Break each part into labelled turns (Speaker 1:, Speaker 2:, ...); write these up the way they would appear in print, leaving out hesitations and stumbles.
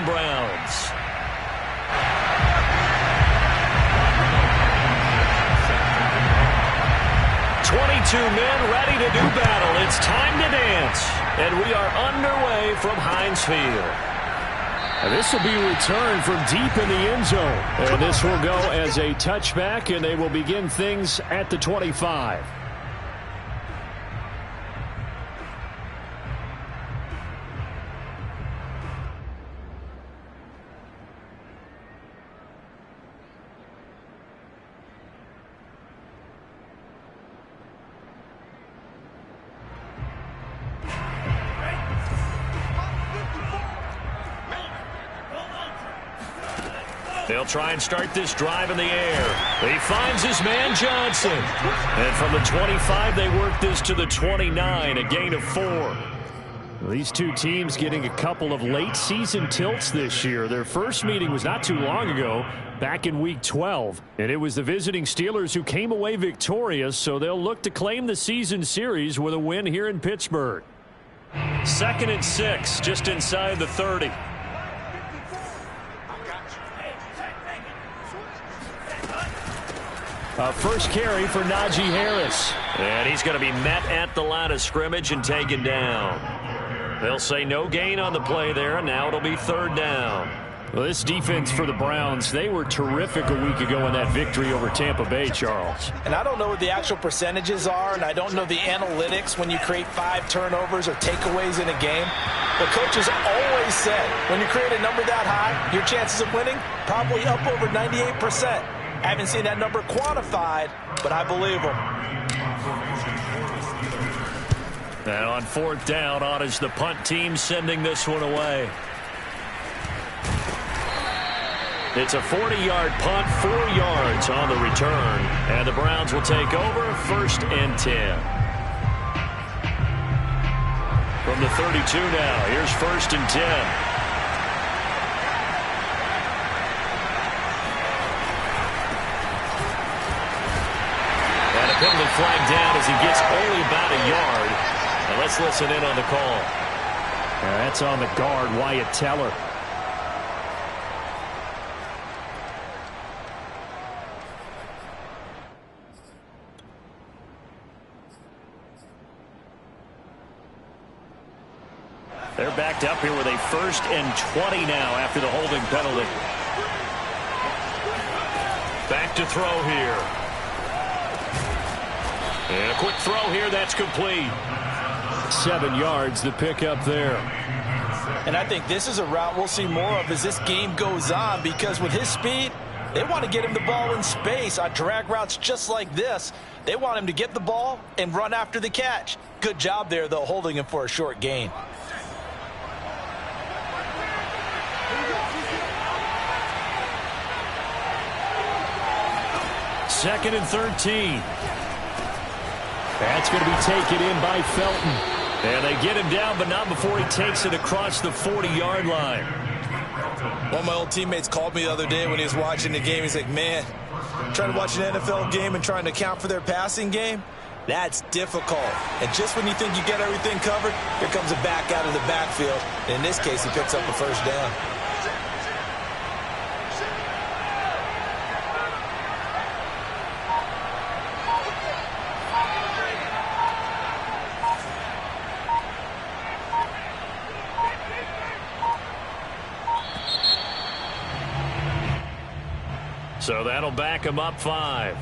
Speaker 1: Cleveland Browns. Men ready to do battle. It's time to dance. And we are underway from Heinz Field.
Speaker 2: And this will be returned from deep in the end zone. And this will go as a touchback, and they will begin things at the 25.
Speaker 1: They'll try and start this drive in the air. He finds his man Johnson. And from the 25, they work this to the 29, a gain of 4.
Speaker 2: These two teams getting a couple of late season tilts this year. Their first meeting was not too long ago, back in week 12. And it was the visiting Steelers who came away victorious, so they'll look to claim the season series with a win here in Pittsburgh.
Speaker 1: 2nd and 6, just inside the 30.
Speaker 2: First carry for Najee Harris.
Speaker 1: And he's going to be met at the line of scrimmage and taken down. They'll say no gain on the play there, and now it'll be 3rd down.
Speaker 2: Well, this defense for the Browns, they were terrific a week ago in that victory over Tampa Bay, Charles.
Speaker 3: And I don't know what the actual percentages are, and I don't know the analytics when you create 5 turnovers or takeaways in a game. But coaches always said, when you create a number that high, your chances of winning probably up over 98%. I haven't seen that number quantified, but I believe them.
Speaker 1: And on 4th down, on is the punt team sending this one away. It's a 40-yard punt, 4 yards on the return. And the Browns will take over 1st and 10. From the 32 now, here's 1st and 10. Penalty flag down as he gets only about a yard. And let's listen in on the call.
Speaker 2: That's on the guard, Wyatt Teller.
Speaker 1: They're backed up here with a 1st and 20 now after the holding penalty. Back to throw here. And a quick throw here, that's complete.
Speaker 2: 7 yards, the pickup there.
Speaker 3: And I think this is a route we'll see more of as this game goes on, because with his speed, they want to get him the ball in space on drag routes just like this. They want him to get the ball and run after the catch. Good job there, though, holding him for a short gain.
Speaker 1: Second and 13.
Speaker 2: That's going to be taken in by Felton.
Speaker 1: And they get him down, but not before he takes it across the 40-yard line.
Speaker 3: One of my old teammates called me the other day when he was watching the game. He's like, man, trying to watch an NFL game and trying to account for their passing game, that's difficult. And just when you think you get everything covered, here comes a back out of the backfield. And in this case, he picks up a 1st down.
Speaker 1: So that'll back him up 5.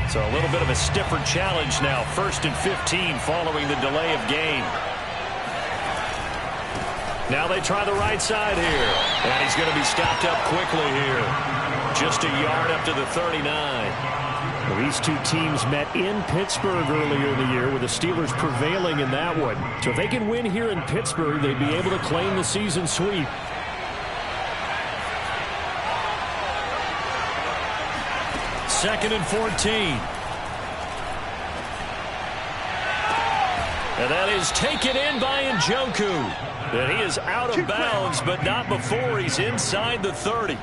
Speaker 1: So a little bit of a stiffer challenge now. 1st and 15 following the delay of game. Now they try the right side here. And he's going to be stopped up quickly here. Just a yard up to the 39.
Speaker 2: Well, these two teams met in Pittsburgh earlier in the year, with the Steelers prevailing in that one. So if they can win here in Pittsburgh, they'd be able to claim the season sweep.
Speaker 1: Second and 14. And that is taken in by Njoku. And he is out of bounds, but not before he's inside the 30.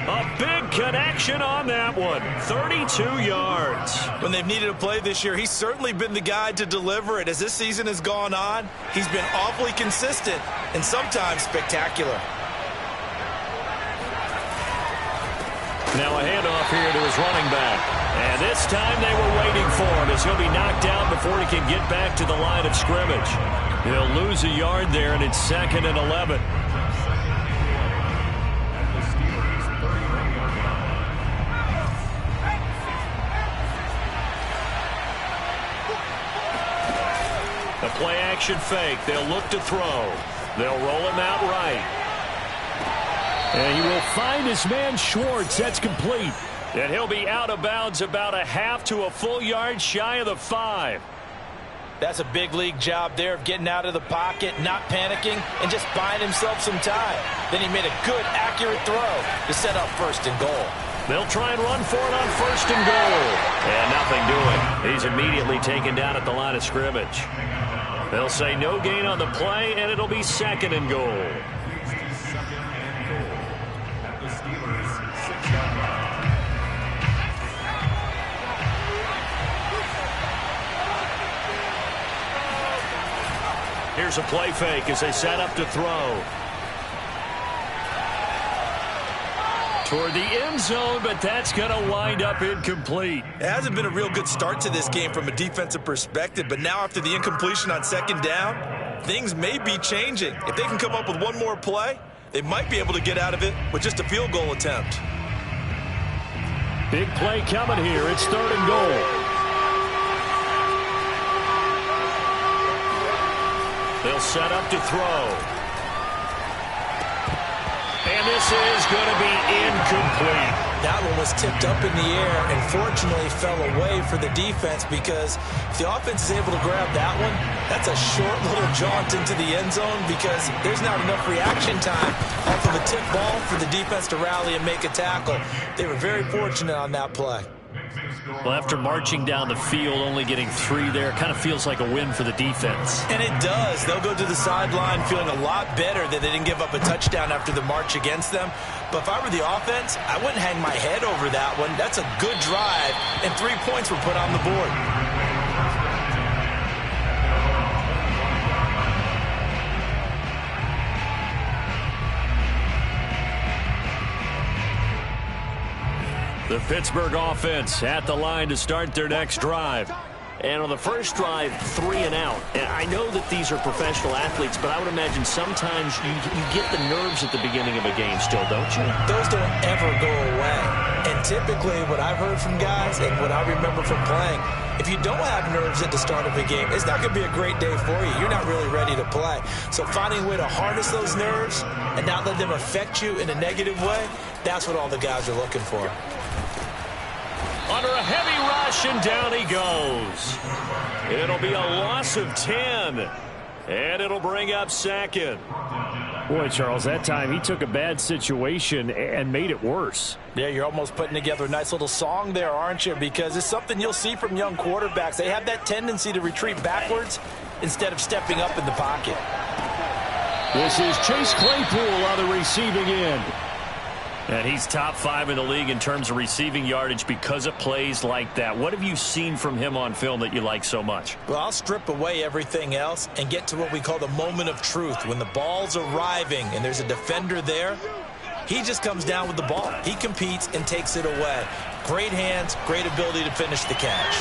Speaker 1: A big connection on that one. 32 yards.
Speaker 3: When they've needed a play this year, he's certainly been the guy to deliver it. As this season has gone on, he's been awfully consistent and sometimes spectacular.
Speaker 1: Now a handoff here to his running back. And this time they were waiting for him as he'll be knocked down before he can get back to the line of scrimmage. He'll lose a yard there, and it's 2nd and 11. A play-action fake. They'll look to throw. They'll roll him out right.
Speaker 2: And he will find his man Schwartz. That's complete.
Speaker 1: And he'll be out of bounds about a half to a full yard shy of the 5.
Speaker 3: That's a big league job there of getting out of the pocket, not panicking, and just buying himself some time. Then he made a good, accurate throw to set up 1st and goal.
Speaker 1: They'll try and run for it on 1st and goal. And nothing doing. He's immediately taken down at the line of scrimmage. They'll say no gain on the play, and it'll be 2nd and goal. Here's a play fake as they set up to throw. Toward the end zone, but that's going to wind up incomplete.
Speaker 3: It hasn't been a real good start to this game from a defensive perspective, but now after the incompletion on 2nd down, things may be changing. If they can come up with one more play, they might be able to get out of it with just a field goal attempt.
Speaker 2: Big play coming here. It's 3rd and goal.
Speaker 1: They'll set up to throw. And this is going to be incomplete.
Speaker 3: That one was tipped up in the air and fortunately fell away for the defense, because if the offense is able to grab that one, that's a short little jaunt into the end zone, because there's not enough reaction time off of a tip ball for the defense to rally and make a tackle. They were very fortunate on that play.
Speaker 1: Well, after marching down the field, only getting 3 there, kind of feels like a win for the defense.
Speaker 3: And it does. They'll go to the sideline feeling a lot better that they didn't give up a touchdown after the march against them. But if I were the offense, I wouldn't hang my head over that one. That's a good drive, and 3 points were put on the board.
Speaker 1: The Pittsburgh offense at the line to start their next drive. And on the first drive, 3 and out. And I know that these are professional athletes, but I would imagine sometimes you get the nerves at the beginning of a game still, don't you?
Speaker 3: Those don't ever go away. And typically what I've heard from guys and what I remember from playing, if you don't have nerves at the start of a game, it's not going to be a great day for you. You're not really ready to play. So finding a way to harness those nerves and not let them affect you in a negative way, that's what all the guys are looking for.
Speaker 1: Under a heavy rush, and down he goes. It'll be a loss of 10, and it'll bring up 2nd.
Speaker 2: Boy, Charles, that time he took a bad situation and made it worse.
Speaker 3: Yeah, you're almost putting together a nice little song there, aren't you? Because it's something you'll see from young quarterbacks. They have that tendency to retreat backwards instead of stepping up in the pocket.
Speaker 2: This is Chase Claypool on the receiving end.
Speaker 1: And he's top 5 in the league in terms of receiving yardage because of plays like that. What have you seen from him on film that you like so much?
Speaker 3: Well, I'll strip away everything else and get to what we call the moment of truth. When the ball's arriving and there's a defender there, he just comes down with the ball. He competes and takes it away. Great hands, great ability to finish the catch.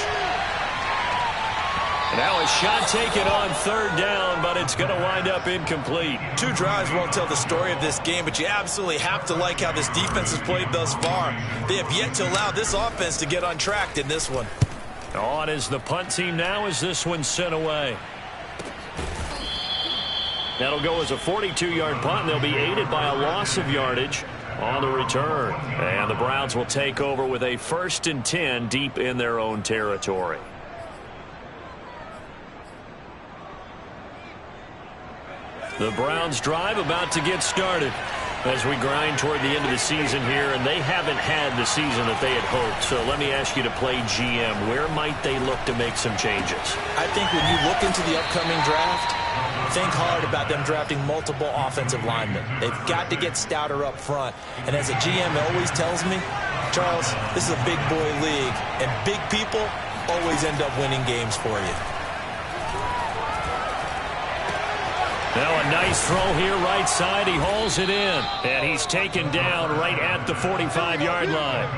Speaker 1: Now a shot taken on 3rd down, but it's going to wind up incomplete.
Speaker 3: 2 drives won't tell the story of this game, but you absolutely have to like how this defense has played thus far. They have yet to allow this offense to get on track in this one.
Speaker 1: On is the punt team now as this one's sent away. That'll go as a 42-yard punt, and they'll be aided by a loss of yardage on the return. And the Browns will take over with a 1st and 10 deep in their own territory. The Browns drive about to get started. As we grind toward the end of the season here, and they haven't had the season that they had hoped. So let me ask you to play GM. Where might they look to make some changes?
Speaker 3: I think when you look into the upcoming draft, think hard about them drafting multiple offensive linemen. They've got to get stouter up front. And as a GM always tells me, Charles, this is a big boy league, and big people always end up winning games for you.
Speaker 1: Now a nice throw here right side. He hauls it in. And he's taken down right at the 45-yard line.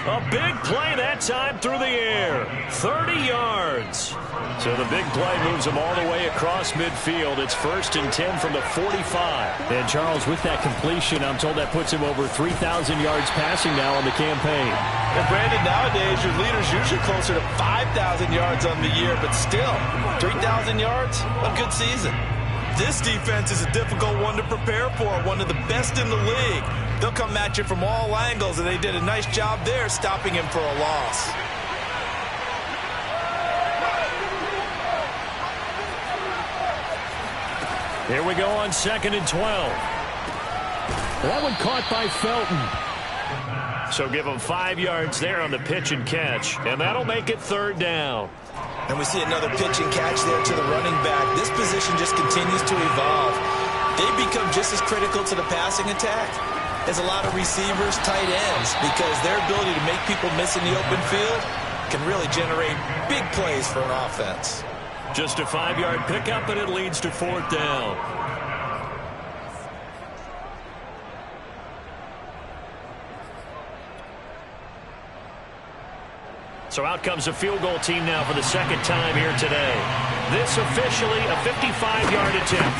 Speaker 1: A big play that time through the air. 30 yards. So the big play moves him all the way across midfield. It's 1st and 10 from the 45.
Speaker 2: And Charles, with that completion, I'm told that puts him over 3,000 yards passing now on the campaign.
Speaker 3: And Brandon, nowadays your leader's usually closer to 5,000 yards on the year, but still, 3,000 yards, a good season. This defense is a difficult one to prepare for, one of the best in the league. They'll come at you from all angles, and they did a nice job there stopping him for a loss.
Speaker 1: Here we go on 2nd and 12.
Speaker 2: That one caught by Felton.
Speaker 1: So give him 5 yards there on the pitch and catch, and that'll make it 3rd down.
Speaker 3: And we see another pitch and catch there to the running back. This position just continues to evolve. They become just as critical to the passing attack as a lot of receivers, tight ends, because their ability to make people miss in the open field can really generate big plays for an offense.
Speaker 1: Just a 5-yard pickup, and it leads to 4th down. So out comes a field goal team now for the 2nd time here today. This officially a 55-yard attempt.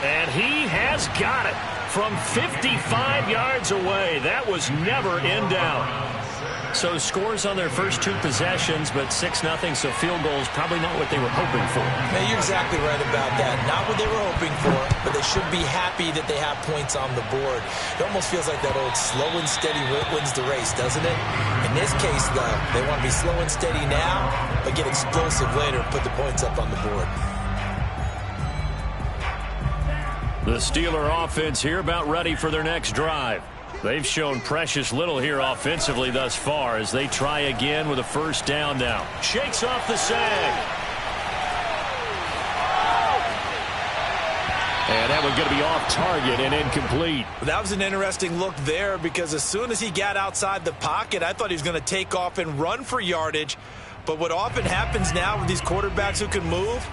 Speaker 1: And he has got it from 55 yards away. That was never in doubt. So scores on their first 2 possessions, but 6-0, so field goals probably not what they were hoping for.
Speaker 3: Yeah, you're exactly right about that. Not what they were hoping for, but they should be happy that they have points on the board. It almost feels like that old slow and steady wins the race, doesn't it? In this case, though, they want to be slow and steady now, but get explosive later and put the points up on the board.
Speaker 1: The Steeler offense here about ready for their next drive. They've shown precious little here offensively thus far as they try again with a 1st down now. Shakes off the sag.
Speaker 2: And that one's going to be off target and incomplete.
Speaker 3: That was an interesting look there because as soon as he got outside the pocket, I thought he was going to take off and run for yardage. But what often happens now with these quarterbacks who can move,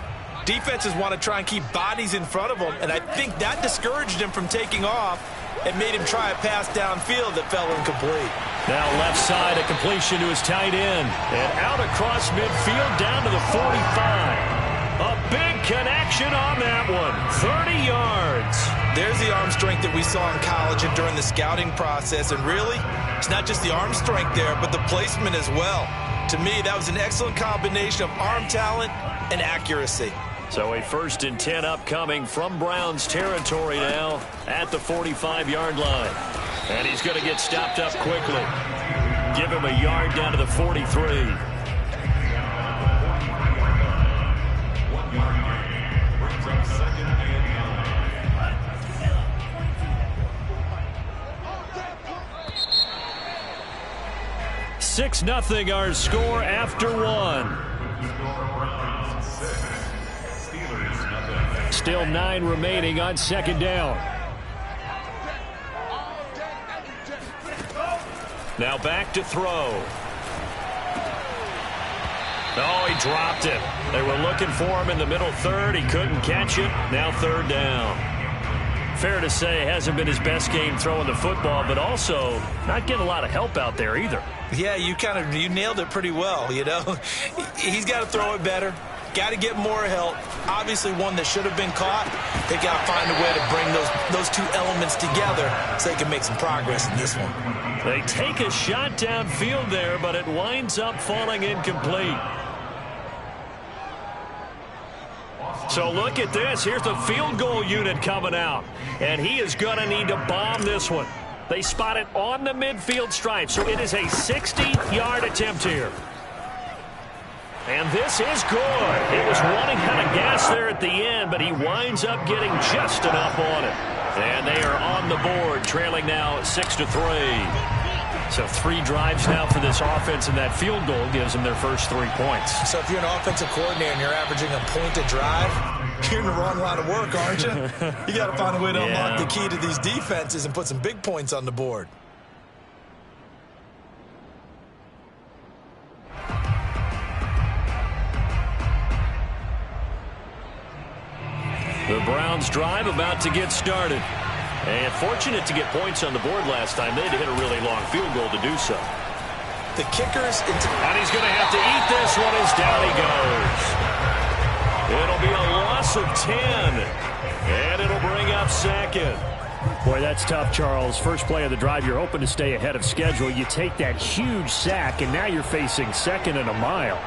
Speaker 3: defenses want to try and keep bodies in front of them, and I think that discouraged him from taking off and made him try a pass downfield that fell incomplete.
Speaker 1: Now left side, a completion to his tight end. And out across midfield down to the 45. A big connection on that one. 30 yards.
Speaker 3: There's the arm strength that we saw in college and during the scouting process. And really, it's not just the arm strength there, but the placement as well. To me, that was an excellent combination of arm talent and accuracy.
Speaker 1: So a 1st and 10 upcoming from Browns territory now at the 45-yard line. And he's going to get stopped up quickly. Give him a yard down to the 43. $6-0 our score after 1.
Speaker 2: Still 9 remaining on 2nd down.
Speaker 1: Now back to throw. Oh, he dropped it. They were looking for him in the middle 3rd. He couldn't catch it. Now 3rd down. Fair to say, hasn't been his best game throwing the football, but also not getting a lot of help out there either.
Speaker 3: Yeah, you nailed it pretty well, you know. He's got to throw it better. Got to get more help. Obviously one that should have been caught. They got to find a way to bring those 2 elements together so they can make some progress in this one.
Speaker 1: They take a shot downfield there, but it winds up falling incomplete. So look at this. Here's the field goal unit coming out. And he is going to need to bomb this one. They spot it on the midfield stripe, so it is a 60-yard attempt here. And this is good. He was running out of gas there at the end, but he winds up getting just enough on it. And they are on the board, trailing now 6-3. So 3 drives now for this offense, and that field goal gives them their first 3 points.
Speaker 3: So if you're an offensive coordinator and you're averaging a point a drive, you're in the wrong line of work, aren't you? You got to find a way to unlock the key to these defenses and put some big points on the board.
Speaker 1: The Browns drive about to get started. And fortunate to get points on the board last time. They had to hit a really long field goal to do so.
Speaker 3: The kickers...
Speaker 1: And he's going to have to eat this one as down he goes. It'll be a loss of 10. And it'll bring up second.
Speaker 2: Boy, that's tough, Charles. First play of the drive, you're hoping to stay ahead of schedule. You take that huge sack, and now you're facing second and a mile.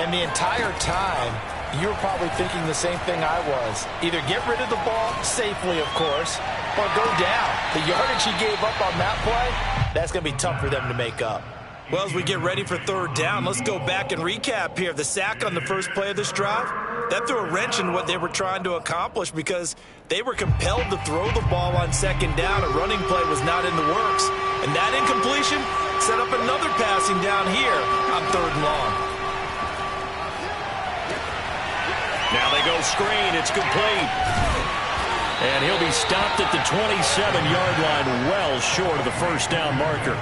Speaker 3: And the entire time, you were probably thinking the same thing I was. Either get rid of the ball safely, of course, or go down. The yardage he gave up on that play, that's going to be tough for them to make up. Well, as we get ready for third down, let's go back and recap here. The sack on the first play of this drive, that threw a wrench in what they were trying to accomplish because they were compelled to throw the ball on second down. A running play was not in the works. And that incompletion set up another passing down here on third and long.
Speaker 1: Now they go screen. It's complete. And he'll be stopped at the 27-yard line, well short of the first down marker.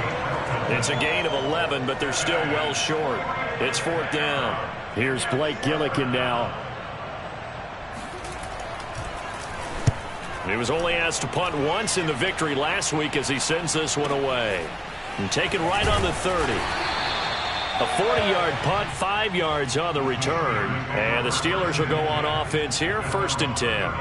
Speaker 1: It's a gain of 11, but they're still well short. It's fourth down.
Speaker 2: Here's Blake Gillikin now.
Speaker 1: He was only asked to punt once in the victory last week as he sends this one away. And taken right on the 30. A 40-yard punt, 5 yards on the return. And the Steelers will go on offense here, 1st and 10.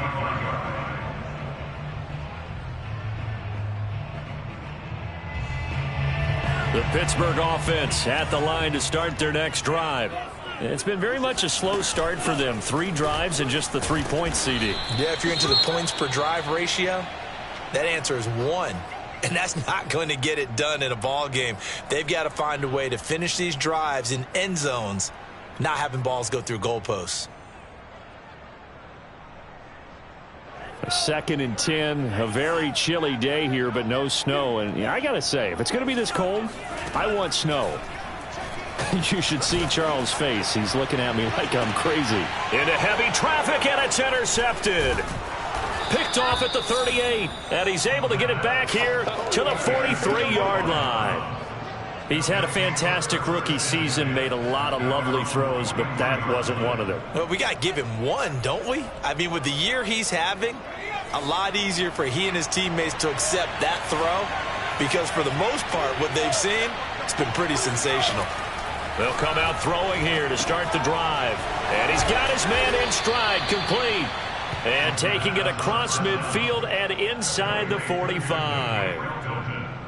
Speaker 1: The Pittsburgh offense at the line to start their next drive. It's been very much a slow start for them. 3 drives and just the 3 points, CD.
Speaker 3: Yeah, if you're into the points per drive ratio, that answer is 1. And that's not going to get it done in a ball game. They've got to find a way to finish these drives in end zones, not having balls go through goalposts.
Speaker 2: A 2nd and 10, a very chilly day here, but no snow. And I got to say, if it's going to be this cold, I want snow. You should see Charles' face. He's looking at me like I'm crazy.
Speaker 1: Into heavy traffic, and it's intercepted. Picked off at the 38, and he's able to get it back here to the 43-yard line. He's had a fantastic rookie season, made a lot of lovely throws, but that wasn't one of them.
Speaker 3: Well, we got to give him one, don't we? I mean, with the year he's having, a lot easier for he and his teammates to accept that throw because for the most part, what they've seen, it's been pretty sensational.
Speaker 1: They'll come out throwing here to start the drive. And he's got his man in stride, complete. And taking it across midfield and inside the 45.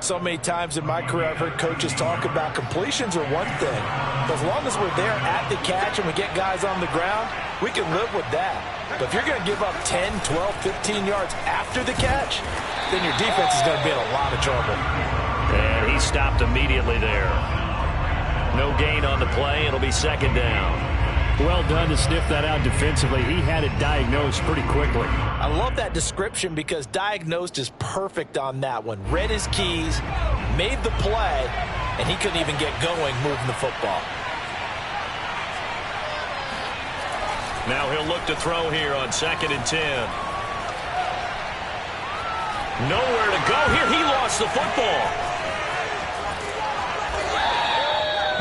Speaker 3: So many times in my career, I've heard coaches talk about completions are one thing. But as long as we're there at the catch and we get guys on the ground, we can live with that. But if you're going to give up 10, 12, 15 yards after the catch, then your defense is going to be in a lot of trouble.
Speaker 1: And he stopped immediately there. No gain on the play. It'll be 2nd down.
Speaker 2: Well done to sniff that out defensively. He had it diagnosed pretty quickly.
Speaker 3: I love that description because diagnosed is perfect on that one. Read his keys, made the play, and he couldn't even get going moving the football.
Speaker 1: Now he'll look to throw here on 2nd and 10. Nowhere to go here. He lost the football.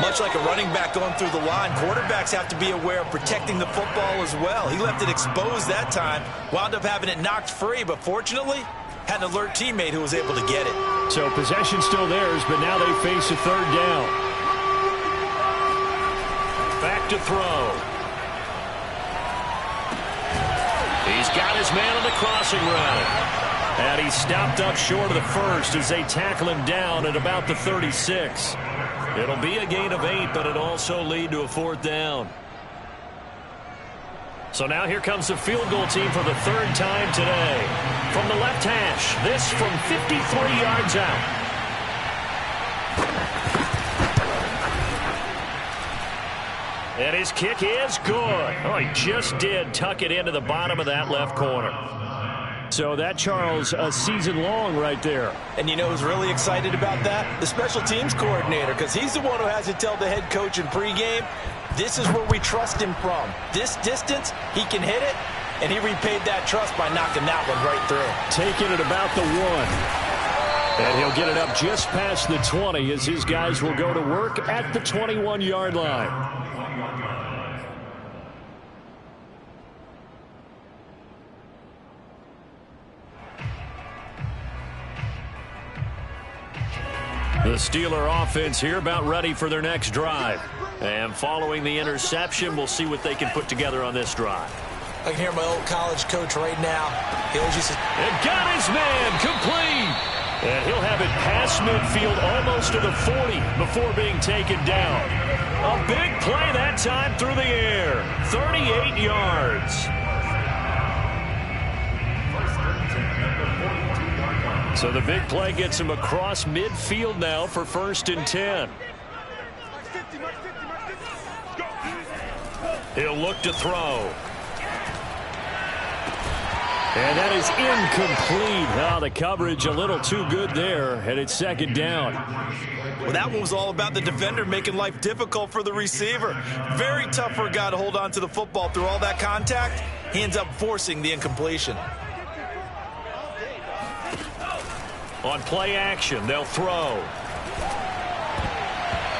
Speaker 3: Much like a running back going through the line, quarterbacks have to be aware of protecting the football as well. He left it exposed that time, wound up having it knocked free, but fortunately, had an alert teammate who was able to get it.
Speaker 2: So possession still theirs, but now they face a 3rd down.
Speaker 1: Back to throw. He's got his man on the crossing route. And he's stopped up short of the first as they tackle him down at about the 36. It'll be a gain of 8, but it'll also lead to a 4th down. So now here comes the field goal team for the 3rd time today. From the left hash, this from 53 yards out. And his kick is good. Oh, he just did tuck it into the bottom of that left corner.
Speaker 2: So that, Charles, a season long right there.
Speaker 3: And you know who's really excited about that? The special teams coordinator, because he's the one who has to tell the head coach in pregame, this is where we trust him from. This distance, he can hit it, and he repaid that trust by knocking that one right through.
Speaker 2: Taking it about the 1. And he'll get it up just past the 20 as his guys will go to work at the 21-yard line.
Speaker 1: The Steeler offense here about ready for their next drive. And following the interception, we'll see what they can put together on this drive.
Speaker 3: I can hear my old college coach right now. He always used to...
Speaker 1: And got his man complete. And he'll have it past midfield almost to the 40 before being taken down. A big play that time through the air. 38 yards. So the big play gets him across midfield now for 1st and 10. He'll look to throw.
Speaker 2: And that is incomplete. Now the coverage a little too good there, and it's 2nd down.
Speaker 3: Well, that one was all about the defender making life difficult for the receiver. Very tough for a guy to hold on to the football through all that contact. He ends up forcing the incompletion.
Speaker 1: On play action, they'll throw.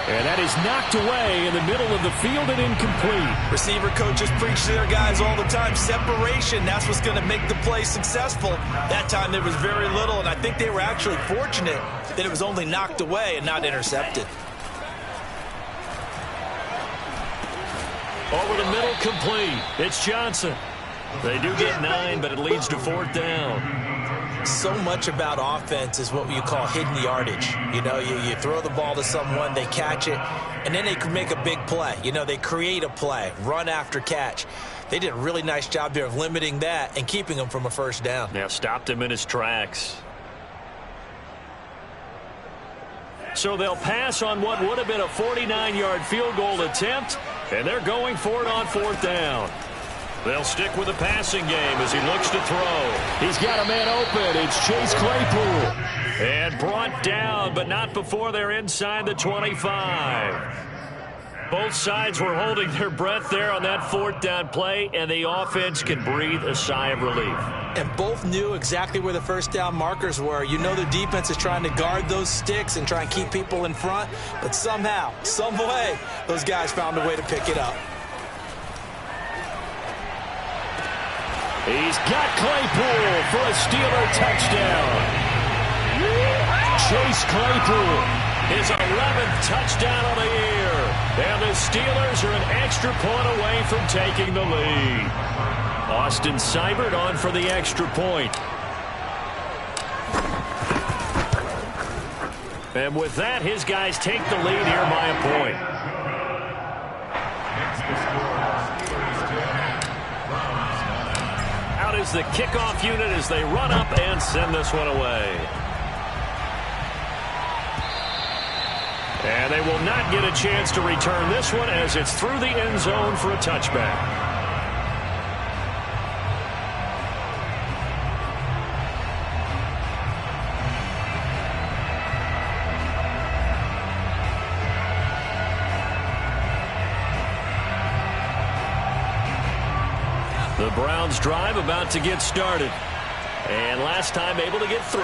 Speaker 2: And that is knocked away in the middle of the field and incomplete.
Speaker 3: Receiver coaches preach to their guys all the time. Separation, that's what's going to make the play successful. That time there was very little, and I think they were actually fortunate that it was only knocked away and not intercepted.
Speaker 1: Over the middle, complete. It's Johnson. They do get 9, but it leads to 4th down.
Speaker 3: So much about offense is what you call hidden yardage. You know, you throw the ball to someone, they catch it, and then they can make a big play. You know, they create a play, run after catch. They did a really nice job there of limiting that and keeping him from a 1st down.
Speaker 1: Yeah, stopped him in his tracks. So they'll pass on what would have been a 49-yard field goal attempt, and they're going for it on 4th down. They'll stick with the passing game as he looks to throw.
Speaker 2: He's got a man open. It's Chase Claypool.
Speaker 1: And brought down, but not before they're inside the 25. Both sides were holding their breath there on that 4th down play, and the offense can breathe a sigh of relief.
Speaker 3: And both knew exactly where the 1st down markers were. You know the defense is trying to guard those sticks and try and keep people in front, but somehow, some way, those guys found a way to pick it up.
Speaker 2: He's got Claypool for a Steeler touchdown. Chase Claypool.
Speaker 1: His 11th touchdown of the year. And the Steelers are an extra point away from taking the lead. Austin Seibert on for the extra point. And with that, his guys take the lead here by a point. Is the kickoff unit as they run up and send this one away. And they will not get a chance to return this one as it's through the end zone for a touchback. The Browns drive about to get started. And last time able to get 3.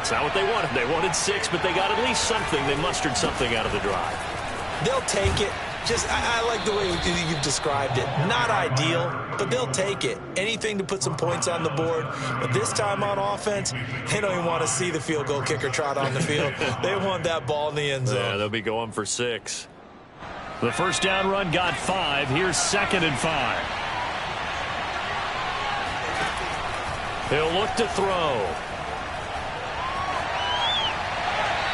Speaker 1: It's not what they wanted. They wanted 6, but they got at least something. They mustered something out of the drive.
Speaker 3: They'll take it. I like the way you've described it. Not ideal, but they'll take it. Anything to put some points on the board. But this time on offense, they don't even want to see the field goal kicker trot on the field. They want that ball in the end zone.
Speaker 1: Yeah, they'll be going for 6.
Speaker 2: The 1st down run got 5. Here's 2nd and 5.
Speaker 1: He'll look to throw.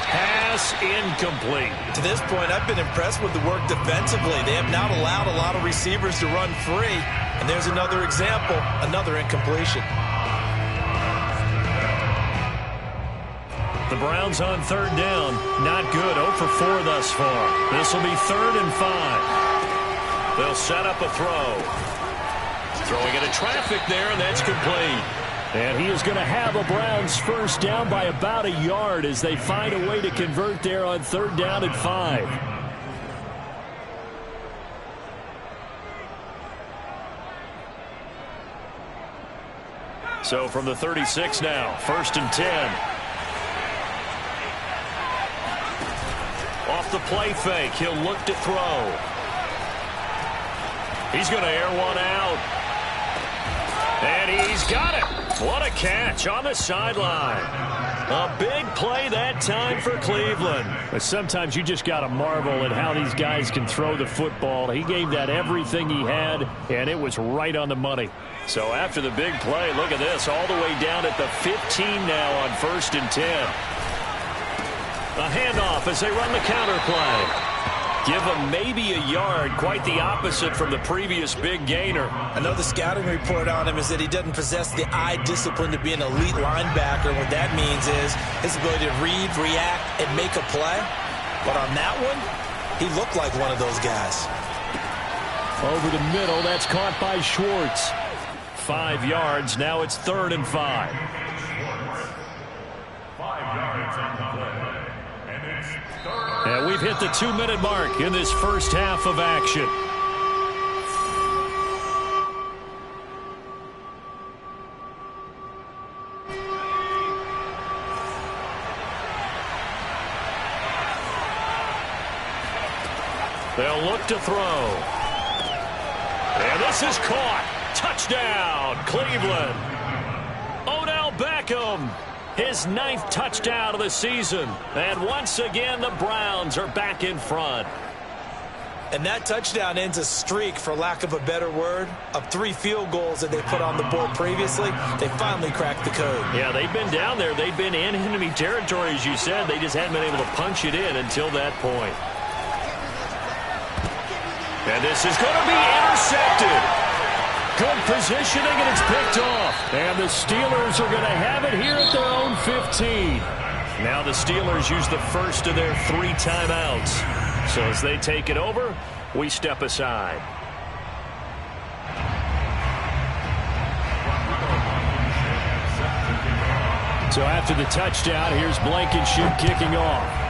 Speaker 1: Pass incomplete.
Speaker 3: To this point, I've been impressed with the work defensively. They have not allowed a lot of receivers to run free. And there's another example, another incompletion.
Speaker 1: The Browns on 3rd down. Not good. 0 for 4 thus far. This will be 3rd and 5. They'll set up a throw. Throwing into traffic there, and that's complete.
Speaker 2: And he is going to have a Browns first down by about a yard as they find a way to convert there on 3rd down and 5.
Speaker 1: So from the 36 now, 1st and 10. Off the play fake, he'll look to throw. He's going to air one out. And he's got it. What a catch on the sideline. A big play that time for Cleveland.
Speaker 2: But sometimes you just got to marvel at how these guys can throw the football. He gave that everything he had, and it was right on the money.
Speaker 1: So after the big play, look at this, all the way down at the 15 now on 1st and 10. A handoff as they run the counter play. Give him maybe a yard, quite the opposite from the previous big gainer.
Speaker 3: I know the scouting report on him is that he doesn't possess the eye discipline to be an elite linebacker. What that means is his ability to read, react, and make a play. But on that one, he looked like one of those guys.
Speaker 2: Over the middle, that's caught by Schwartz.
Speaker 1: 5 yards, now it's 3rd and 5.
Speaker 4: 5 yards on the play.
Speaker 1: And we've hit the 2-minute mark in this first half of action. They'll look to throw. And this is caught. Touchdown, Cleveland. Odell Beckham. His 9th touchdown of the season. And once again, the Browns are back in front.
Speaker 3: And that touchdown ends a streak, for lack of a better word, of 3 field goals that they put on the board previously. They finally cracked the code.
Speaker 1: Yeah, they've been down there. They've been in enemy territory, as you said. They just hadn't been able to punch it in until that point. And this is going to be intercepted. Good positioning, and it's picked off.
Speaker 2: And the Steelers are going to have it here at their own 15.
Speaker 1: Now the Steelers use the first of their 3 timeouts. So as they take it over, we step aside.
Speaker 2: So after the touchdown, here's Blankenship kicking off.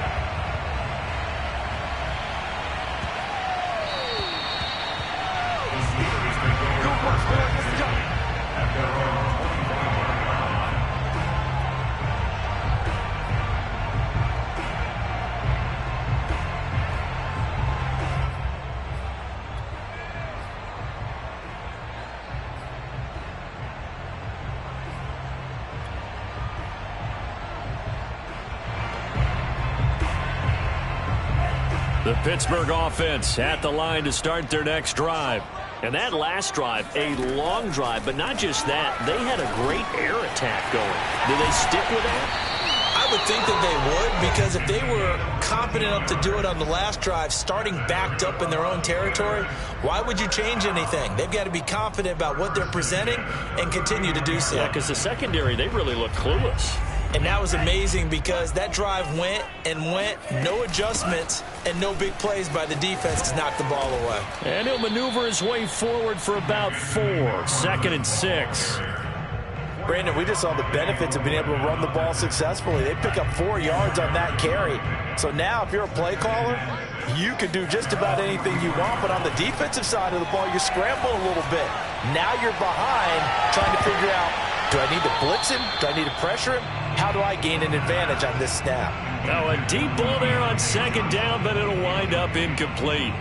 Speaker 1: The Pittsburgh offense at the line to start their next drive. And that last drive, a long drive, but not just that. They had a great air attack going. Do they stick with that?
Speaker 3: I would think that they would, because if they were competent enough to do it on the last drive, starting backed up in their own territory, why would you change anything? They've got to be confident about what they're presenting and continue to do so.
Speaker 1: Yeah, because the secondary, they really look clueless.
Speaker 3: And that was amazing, because that drive went and went, no adjustments, and no big plays by the defense to knock the ball away.
Speaker 1: And he'll maneuver his way forward for about 4. 2nd and 6.
Speaker 3: Brandon, we just saw the benefits of being able to run the ball successfully. They pick up 4 yards on that carry. So now if you're a play caller, you can do just about anything you want. But on the defensive side of the ball, you scramble a little bit. Now you're behind trying to figure out, do I need to blitz him? Do I need to pressure him? How do I gain an advantage on this snap?
Speaker 1: Now a deep ball there on 2nd down, but it'll wind up incomplete.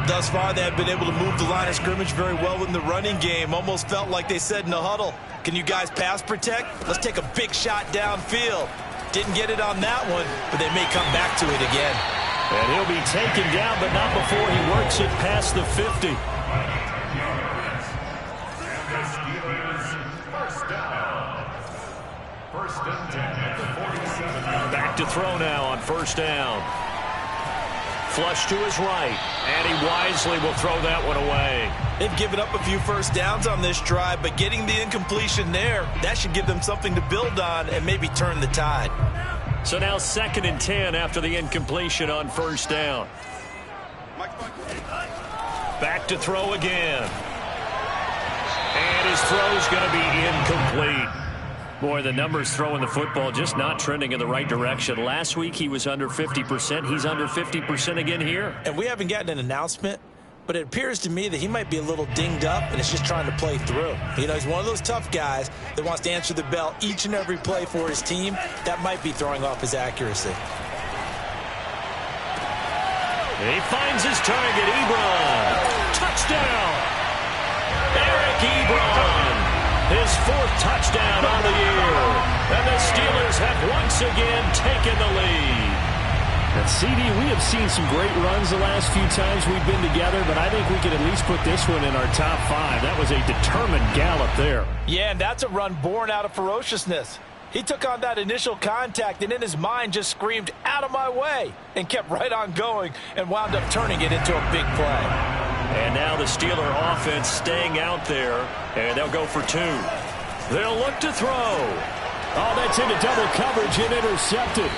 Speaker 3: Thus far, they have been able to move the line of scrimmage very well in the running game. Almost felt like they said in the huddle, can you guys pass protect? Let's take a big shot downfield. Didn't get it on that one, but they may come back to it again.
Speaker 1: And he'll be taken down, but not before he works it past the 50. Back to throw now on 1st down. Flush to his right, and he wisely will throw that one away.
Speaker 3: They've given up a few first downs on this drive, but getting the incompletion there, that should give them something to build on and maybe turn the tide.
Speaker 1: So now 2nd and 10 after the incompletion on 1st down. Back to throw again. And his throw's going to be incomplete. Boy, the numbers throwing the football just not trending in the right direction. Last week he was under 50%. He's under 50% again here.
Speaker 3: And we haven't gotten an announcement, but it appears to me that he might be a little dinged up and is just trying to play through. You know, he's one of those tough guys that wants to answer the bell each and every play for his team. That might be throwing off his accuracy.
Speaker 1: He finds his target, Ebron. Touchdown! Eric Ebron, his 4th touchdown on the year. And the Steelers have once again taken the lead.
Speaker 2: And CD, we have seen some great runs the last few times we've been together, but I think we can at least put this one in our top 5. That was a determined gallop there.
Speaker 3: Yeah, and that's a run born out of ferociousness. He took on that initial contact and in his mind just screamed, "Out of my way," and kept right on going and wound up turning it into a big play.
Speaker 1: And now the Steeler offense staying out there, and they'll go for 2. They'll look to throw.
Speaker 2: Oh, that's into double coverage and intercepted.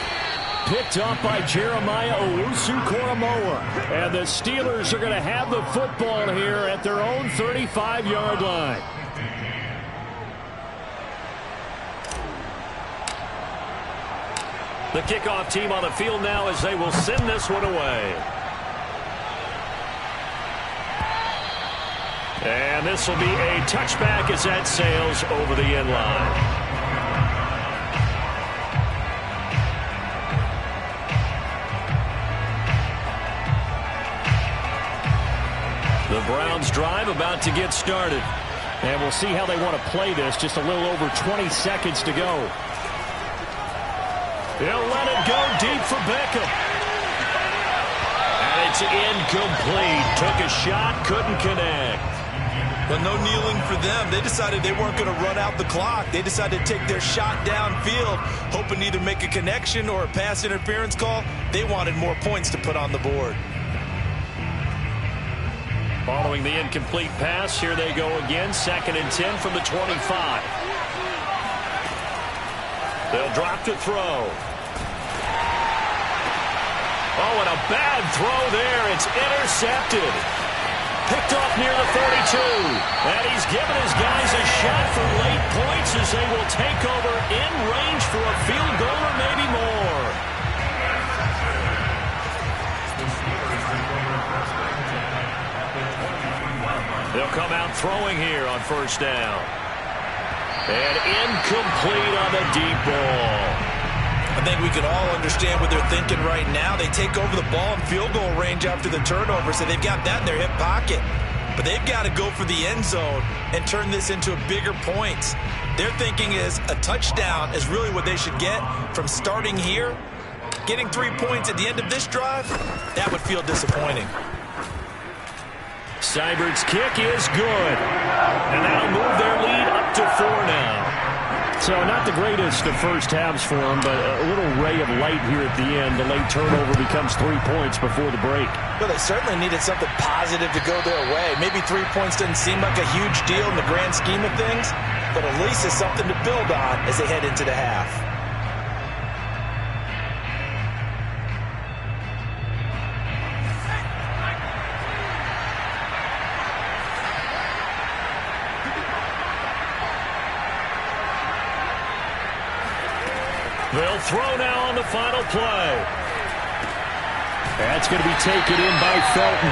Speaker 2: Picked up by Jeremiah Owusu-Koramoah. And the Steelers are going to have the football here at their own 35-yard line.
Speaker 1: The kickoff team on the field now as they will send this one away. And this will be a touchback as that sails over the end line. The Browns drive about to get started.
Speaker 2: And we'll see how they want to play this. Just a little over 20 seconds to go.
Speaker 1: He'll let it go deep for Beckham. And it's incomplete. Took a shot, couldn't connect.
Speaker 3: But no kneeling for them. They decided they weren't going to run out the clock. They decided to take their shot downfield, hoping to either make a connection or a pass interference call. They wanted more points to put on the board.
Speaker 1: Following the incomplete pass, here they go again. 2nd and 10 from the 25. They'll drop to throw. Oh, and a bad throw there. It's intercepted. Picked off near the 42. And he's given his guys a shot for late points as they will take over in range for a field goal or maybe more. They'll come out throwing here on 1st down. And incomplete on the deep ball.
Speaker 3: I think we can all understand what they're thinking right now. They take over the ball in field goal range after the turnover, so they've got that in their hip pocket. But they've got to go for the end zone and turn this into bigger points. Their thinking is a touchdown is really what they should get from starting here. Getting 3 points at the end of this drive, that would feel disappointing.
Speaker 1: Seibert's kick is good. And that'll move their lead up to 4 now.
Speaker 2: So not the greatest of first halves for them, but a little ray of light here at the end. The late turnover becomes 3 points before the break.
Speaker 3: Well, they certainly needed something positive to go their way. Maybe 3 points doesn't seem like a huge deal in the grand scheme of things, but at least it's something to build on as they head into the half.
Speaker 1: They'll throw now on the final play.
Speaker 2: That's going to be taken in by Felton.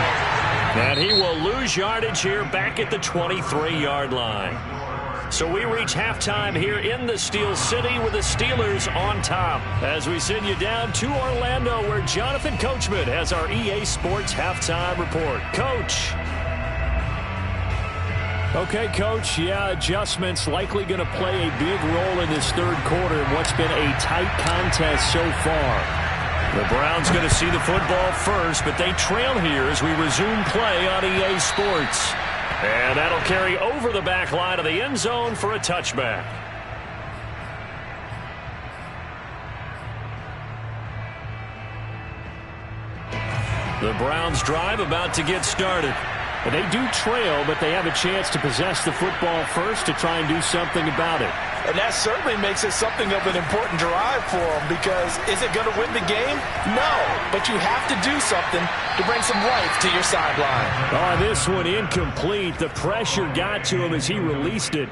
Speaker 1: And he will lose yardage here back at the 23-yard line. So we reach halftime here in the Steel City with the Steelers on top. As we send you down to Orlando where Jonathan Coachman has our EA Sports halftime report. Coach.
Speaker 2: Okay, Coach, adjustments likely going to play a big role in this 3rd quarter in what's been a tight contest so far.
Speaker 1: The Browns going to see the football first, but they trail here as we resume play on EA Sports. And that'll carry over the back line of the end zone for a touchback. The Browns drive about to get started.
Speaker 2: And they do trail, but they have a chance to possess the football first to try and do something about it.
Speaker 3: And that certainly makes it something of an important drive for them, because is it going to win the game? No, but you have to do something to bring some life to your sideline.
Speaker 2: Oh, this one incomplete. The pressure got to him as he released it.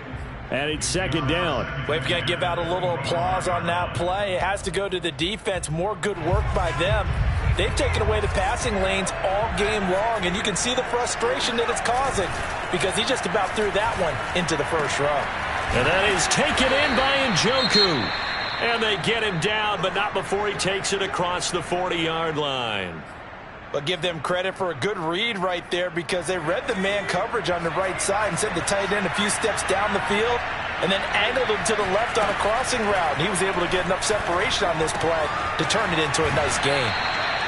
Speaker 2: And it's second down.
Speaker 3: We've got to give out a little applause on that play. It has to go to the defense. More good work by them. They've taken away the passing lanes all game long, and you can see the frustration that it's causing, because he just about threw that one into the first row.
Speaker 1: And that is taken in by Njoku. And they get him down, but not before he takes it across the 40-yard line.
Speaker 3: But give them credit for a good read right there, because they read the man coverage on the right side and sent the tight end a few steps down the field and then angled him to the left on a crossing route. And he was able to get enough separation on this play to turn it into a nice gain.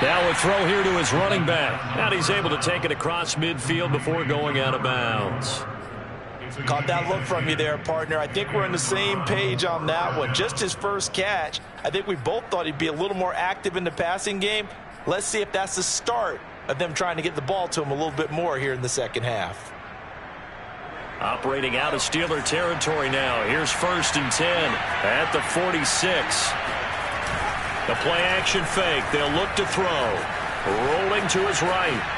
Speaker 1: Now a throw here to his running back. And he's able to take it across midfield before going out of bounds.
Speaker 3: Caught that look from you there, partner. I think we're on the same page on that one. Just his first catch. I think we both thought he'd be a little more active in the passing game. Let's see if that's the start of them trying to get the ball to him a little bit more here in the second half.
Speaker 1: Operating out of Steeler territory now. Here's 1st and 10 at the 46. The play action fake. They'll look to throw. Rolling to his right.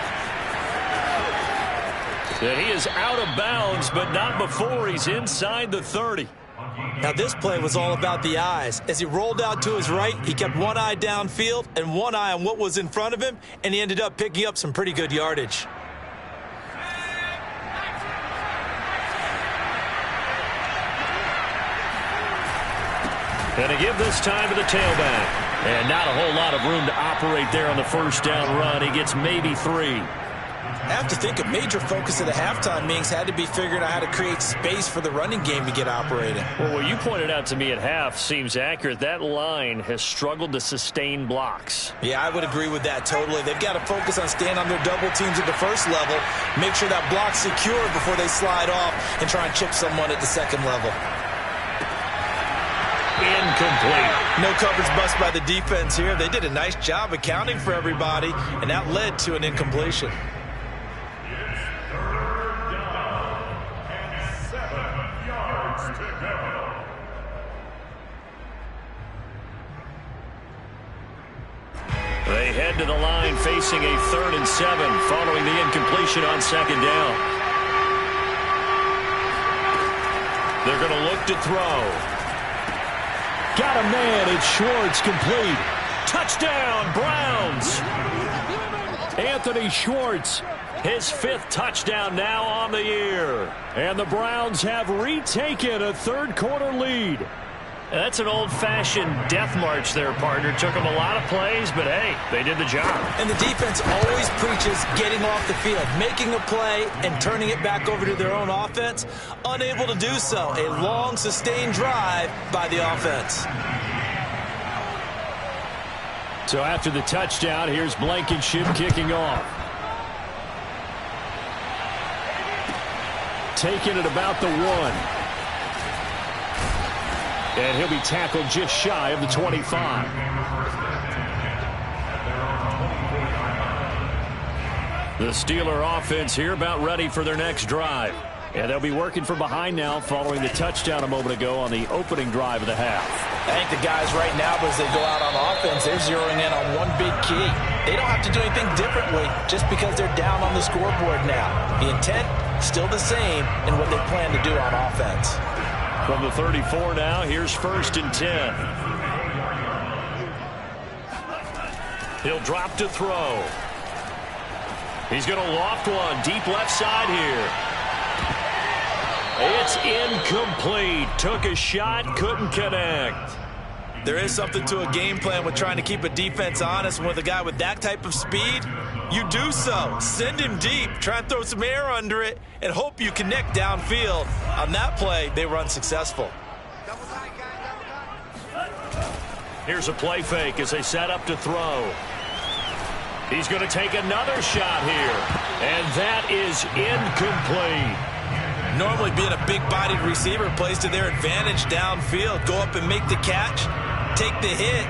Speaker 1: And he is out of bounds, but not before he's inside the 30.
Speaker 3: Now, this play was all about the eyes. As he rolled out to his right, he kept one eye downfield and one eye on what was in front of him, and he ended up picking up some pretty good yardage.
Speaker 1: And to give this time to the tailback. And not a whole lot of room to operate there on the first down run. He gets maybe 3.
Speaker 3: I have to think a major focus of the halftime meetings had to be figuring out how to create space for the running game to get operating.
Speaker 1: Well, what you pointed out to me at half seems accurate. That line has struggled to sustain blocks.
Speaker 3: Yeah, I would agree with that totally. They've got to focus on staying on their double teams at the first level, make sure that block's secure before they slide off and try and chip someone at the second level.
Speaker 1: Incomplete.
Speaker 3: No coverage bust by the defense here. They did a nice job accounting for everybody, and that led to an incompletion.
Speaker 1: They head to the line facing a 3rd and 7 following the incompletion on second down. They're going to look to throw.
Speaker 2: Got a man. It's Schwartz, complete.
Speaker 1: Touchdown, Browns.
Speaker 2: Anthony Schwartz.
Speaker 1: His 5th touchdown now on the year.
Speaker 2: And the Browns have retaken a third-quarter lead.
Speaker 1: That's an old-fashioned death march there, partner. Took them a lot of plays, but, hey, they did the job.
Speaker 3: And the defense always preaches getting off the field, making a play, and turning it back over to their own offense. Unable to do so. A long, sustained drive by the offense.
Speaker 2: So after the touchdown, here's Blankenship kicking off. Taking it about the 1. And he'll be tackled just shy of the 25.
Speaker 1: The Steeler offense here about ready for their next drive.
Speaker 2: And they'll be working from behind now following the touchdown a moment ago on the opening drive of the half.
Speaker 3: I think the guys right now, as they go out on offense, they're zeroing in on one big key. They don't have to do anything differently just because they're down on the scoreboard now. The intent, still the same in what they plan to do on offense.
Speaker 1: From the 34 now, here's 1st and 10. He'll drop to throw. He's going to loft one deep left side here. It's incomplete. Took a shot, couldn't connect.
Speaker 3: There is something to a game plan with trying to keep a defense honest. With a guy with that type of speed, you do so. Send him deep, try and throw some air under it, and hope you connect downfield. On that play, they were unsuccessful.
Speaker 1: Here's a play fake as they set up to throw. He's going to take another shot here, and that is incomplete.
Speaker 3: Normally being a big-bodied receiver plays to their advantage downfield. Go up and make the catch, take the hit,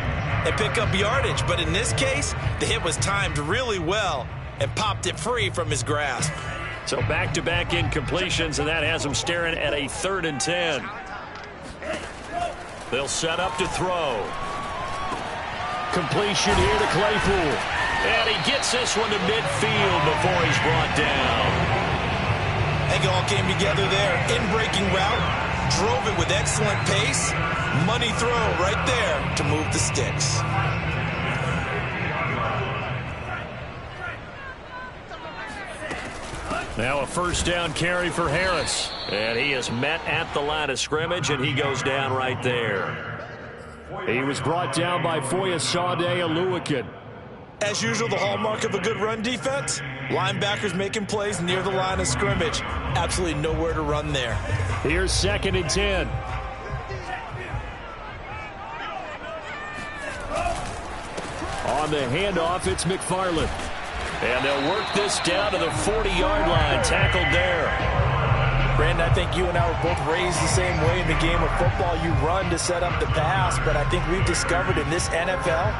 Speaker 3: and pick up yardage. But in this case, the hit was timed really well and popped it free from his grasp.
Speaker 1: So back-to-back incompletions, and that has them staring at a 3rd and 10. They'll set up to throw.
Speaker 2: Completion here to Claypool.
Speaker 1: And he gets this one to midfield before he's brought down.
Speaker 3: I think it all came together there. In-breaking route, drove it with excellent pace. Money throw right there to move the sticks.
Speaker 1: Now a 1st down carry for Harris. And he is met at the line of scrimmage, and he goes down right there.
Speaker 2: He was brought down by Foyesade Oluwakin.
Speaker 3: As usual, the hallmark of a good run defense, linebackers making plays near the line of scrimmage. Absolutely nowhere to run there.
Speaker 2: Here's 2nd and 10. On the handoff, it's McFarland.
Speaker 1: And they'll work this down to the 40-yard line. Tackled there.
Speaker 3: Brandon, I think you and I were both raised the same way in the game of football. You run to set up the pass, but I think we've discovered in this NFL,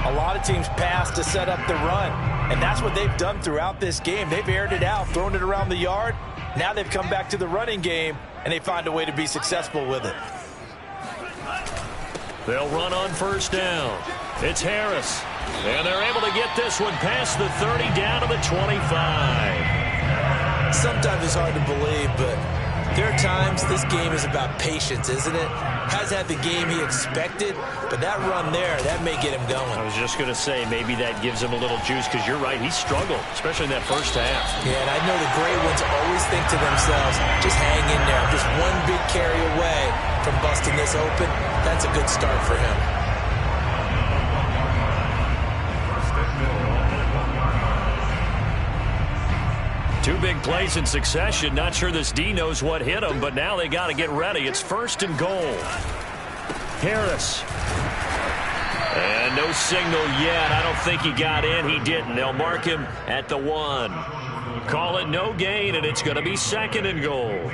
Speaker 3: a lot of teams pass to set up the run. And that's what they've done throughout this game. They've aired it out, thrown it around the yard. Now they've come back to the running game, and they find a way to be successful with it.
Speaker 1: They'll run on 1st down. It's Harris. And they're able to get this one past the 30 down to the 25.
Speaker 3: Sometimes it's hard to believe, but there are times this game is about patience, isn't it? Hasn't had the game he expected, but that run there, that may get him going.
Speaker 1: I was just going to say, maybe that gives him a little juice, because you're right, he struggled, especially in that 1st half.
Speaker 3: Yeah, and I know the great ones always think to themselves, just hang in there. Just one big carry away from busting this open. That's a good start for him.
Speaker 1: Two big plays in succession. Not sure this D knows what hit him, but now they got to get ready. It's 1st and goal. Harris. And no signal yet. I don't think he got in. He didn't. They'll mark him at the 1. Call it no gain, and it's going to be 2nd and goal.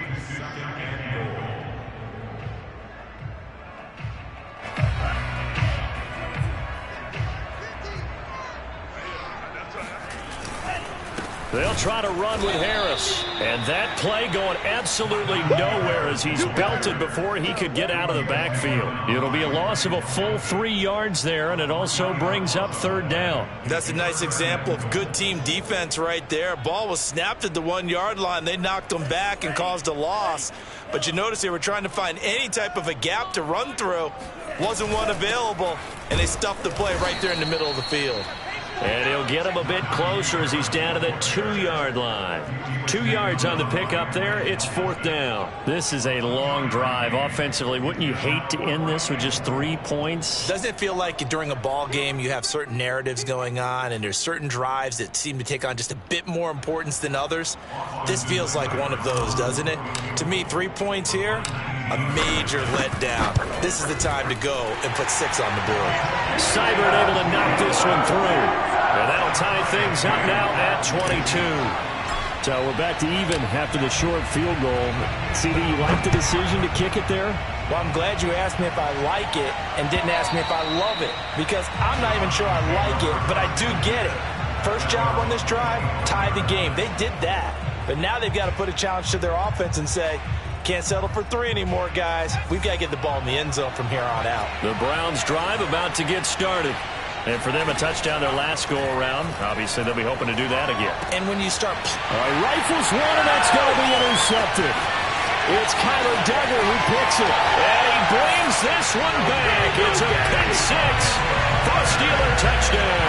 Speaker 1: They'll try to run with Harris. And that play going absolutely nowhere as he's belted before he could get out of the backfield. It'll be a loss of a full 3 yards there, and it also brings up 3rd down.
Speaker 3: That's a nice example of good team defense right there. Ball was snapped at the 1-yard line. They knocked him back and caused a loss. But you notice they were trying to find any type of a gap to run through. Wasn't one available, and they stuffed the play right there in the middle of the field.
Speaker 1: And he'll get him a bit closer as he's down to the 2-yard line. 2 yards on the pickup there. It's 4th down.
Speaker 2: This is a long drive offensively. Wouldn't you hate to end this with just 3 points?
Speaker 3: Doesn't it feel like during a ball game you have certain narratives going on and there's certain drives that seem to take on just a bit more importance than others? This feels like one of those, doesn't it? To me, 3 points here, a major letdown. This is the time to go and put 6 on the board.
Speaker 1: Seibert able to knock this one through. And that'll tie things up now at 22.
Speaker 2: So we're back to even after the short field goal. CD, you like the decision to kick it there?
Speaker 3: Well, I'm glad you asked me if I like it and didn't ask me if I love it, because I'm not even sure I like it, but I do get it. First job on this drive, tie the game. They did that. But now they've got to put a challenge to their offense and say, can't settle for 3 anymore, guys. We've got to get the ball in the end zone from here on out.
Speaker 1: The Browns drive about to get started. And for them, a touchdown their last go-around. Obviously, they'll be hoping to do that again.
Speaker 3: And when you start...
Speaker 2: Rifles one, and that's going to be intercepted. It's Kyler Duggar who picks it.
Speaker 1: And he brings this one back. It's a pick 6 for a Steeler touchdown.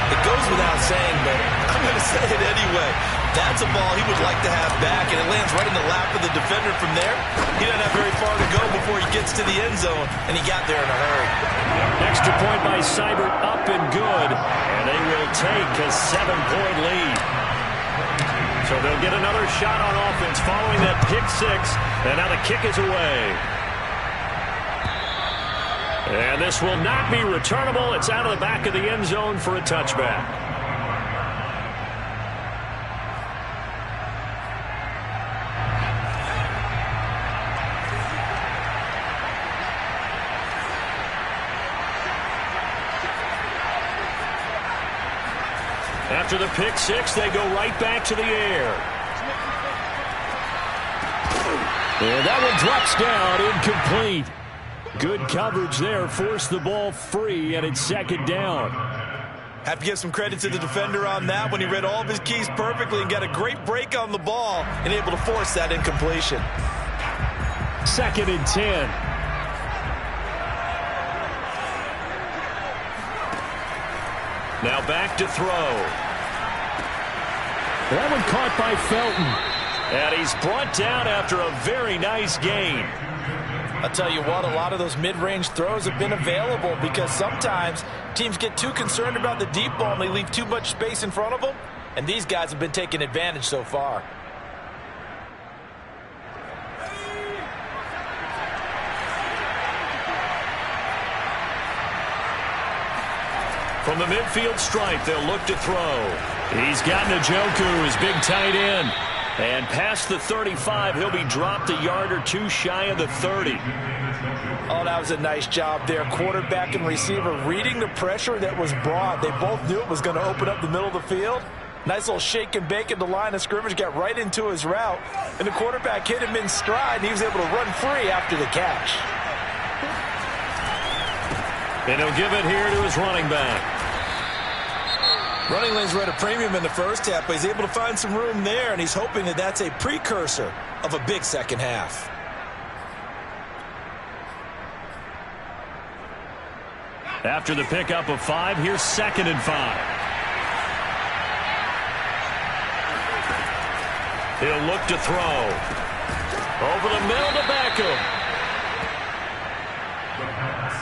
Speaker 3: It goes without saying, but I'm going to say it anyway. That's a ball he would like to have back, and it lands right in the lap of the defender from there. He doesn't have very far to go before he gets to the end zone, and he got there in a hurry.
Speaker 1: Extra point by Seibert, up and good, and they will take a 7-point lead. So they'll get another shot on offense following that pick 6, and now the kick is away. And this will not be returnable. It's out of the back of the end zone for a touchback. After the pick six, they go right back to the air. And that one drops down, incomplete. Good coverage there, forced the ball free, and it's second down.
Speaker 3: Have to give some credit to the defender on that when he read all of his keys perfectly and got a great break on the ball and able to force that incompletion.
Speaker 2: Second and 10.
Speaker 1: Now back to throw.
Speaker 2: That one caught by Felton.
Speaker 1: And he's brought down after a very nice gain.
Speaker 3: I'll tell you what, a lot of those mid-range throws have been available because sometimes teams get too concerned about the deep ball and they leave too much space in front of them. And these guys have been taking advantage so far.
Speaker 1: From the midfield stripe, they'll look to throw. He's got Njoku, his big tight end. And past the 35, he'll be dropped a yard or two shy of the 30.
Speaker 3: Oh, that was a nice job there. Quarterback and receiver reading the pressure that was brought. They both knew it was going to open up the middle of the field. Nice little shake and bake at the line of scrimmage, got right into his route. And the quarterback hit him in stride, and he was able to run free after the catch.
Speaker 1: And he'll give it here to his running back.
Speaker 3: Running lanes were at a premium in the first half, but he's able to find some room there, and he's hoping that that's a precursor of a big second half.
Speaker 1: After the pickup of 5, here's second and 5. He'll look to throw. Over the middle to Beckham.
Speaker 4: The pass.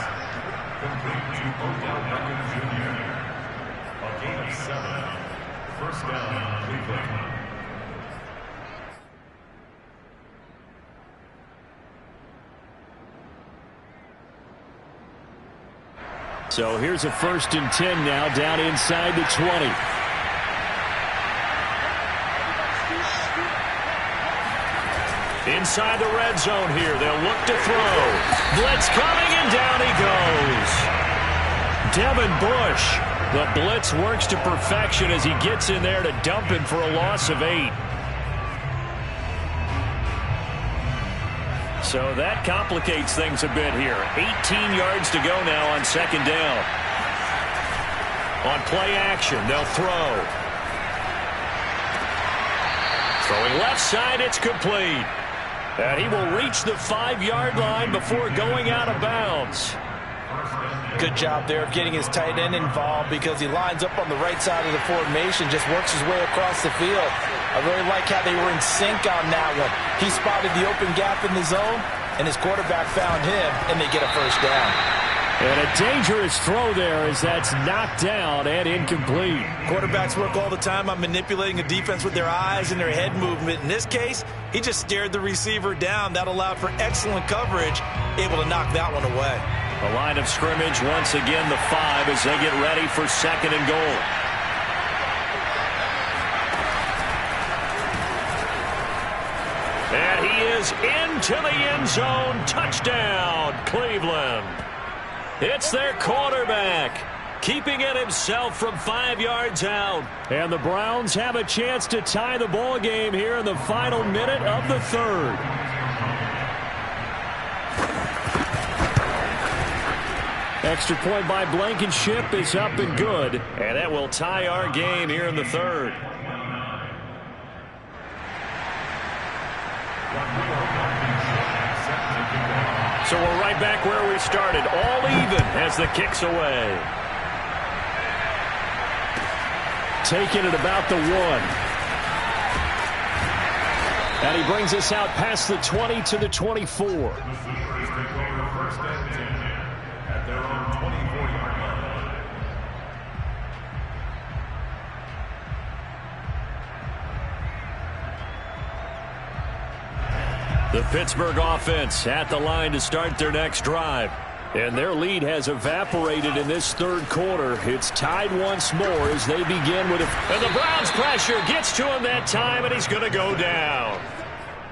Speaker 4: Complete to Odell Beckham Jr. A gain of 7. First down, Cleveland.
Speaker 2: So here's a 1st and 10 now, down inside the 20.
Speaker 1: Inside the red zone here, they'll look to throw. Blitz coming, and down he goes. Devin Bush. The blitz works to perfection as he gets in there to dump him for a loss of 8. So that complicates things a bit here. 18 yards to go now on second down. On play action, they'll throw. Throwing left side, it's complete. And he will reach the 5-yard line before going out of bounds.
Speaker 3: Good job there of getting his tight end involved because he lines up on the right side of the formation, just works his way across the field. I really like how they were in sync on that one. He spotted the open gap in the zone, and his quarterback found him, and they get a first down.
Speaker 2: And a dangerous throw there as that's knocked down and incomplete.
Speaker 3: Quarterbacks work all the time on manipulating a defense with their eyes and their head movement. In this case, he just stared the receiver down. That allowed for excellent coverage, able to knock that one away.
Speaker 1: The line of scrimmage once again the 5 as they get ready for second and goal. And he is into the end zone. Touchdown, Cleveland. It's their quarterback, keeping it himself from 5 yards out.
Speaker 2: And the Browns have a chance to tie the ball game here in the final minute of the 3rd. Extra point by Blankenship is up and good.
Speaker 1: And that will tie our game here in the 3rd. So we're right back where we started, all even as the kick's away.
Speaker 2: Taking it about the 1. And he brings us out past the 20 to the 24.
Speaker 4: The Steelers take over first and 10 at their own 24-yard line.
Speaker 1: The Pittsburgh offense at the line to start their next drive.
Speaker 2: And their lead has evaporated in this 3rd quarter. It's tied once more as they begin with
Speaker 1: And the Browns pressure gets to him that time, and he's going to go down.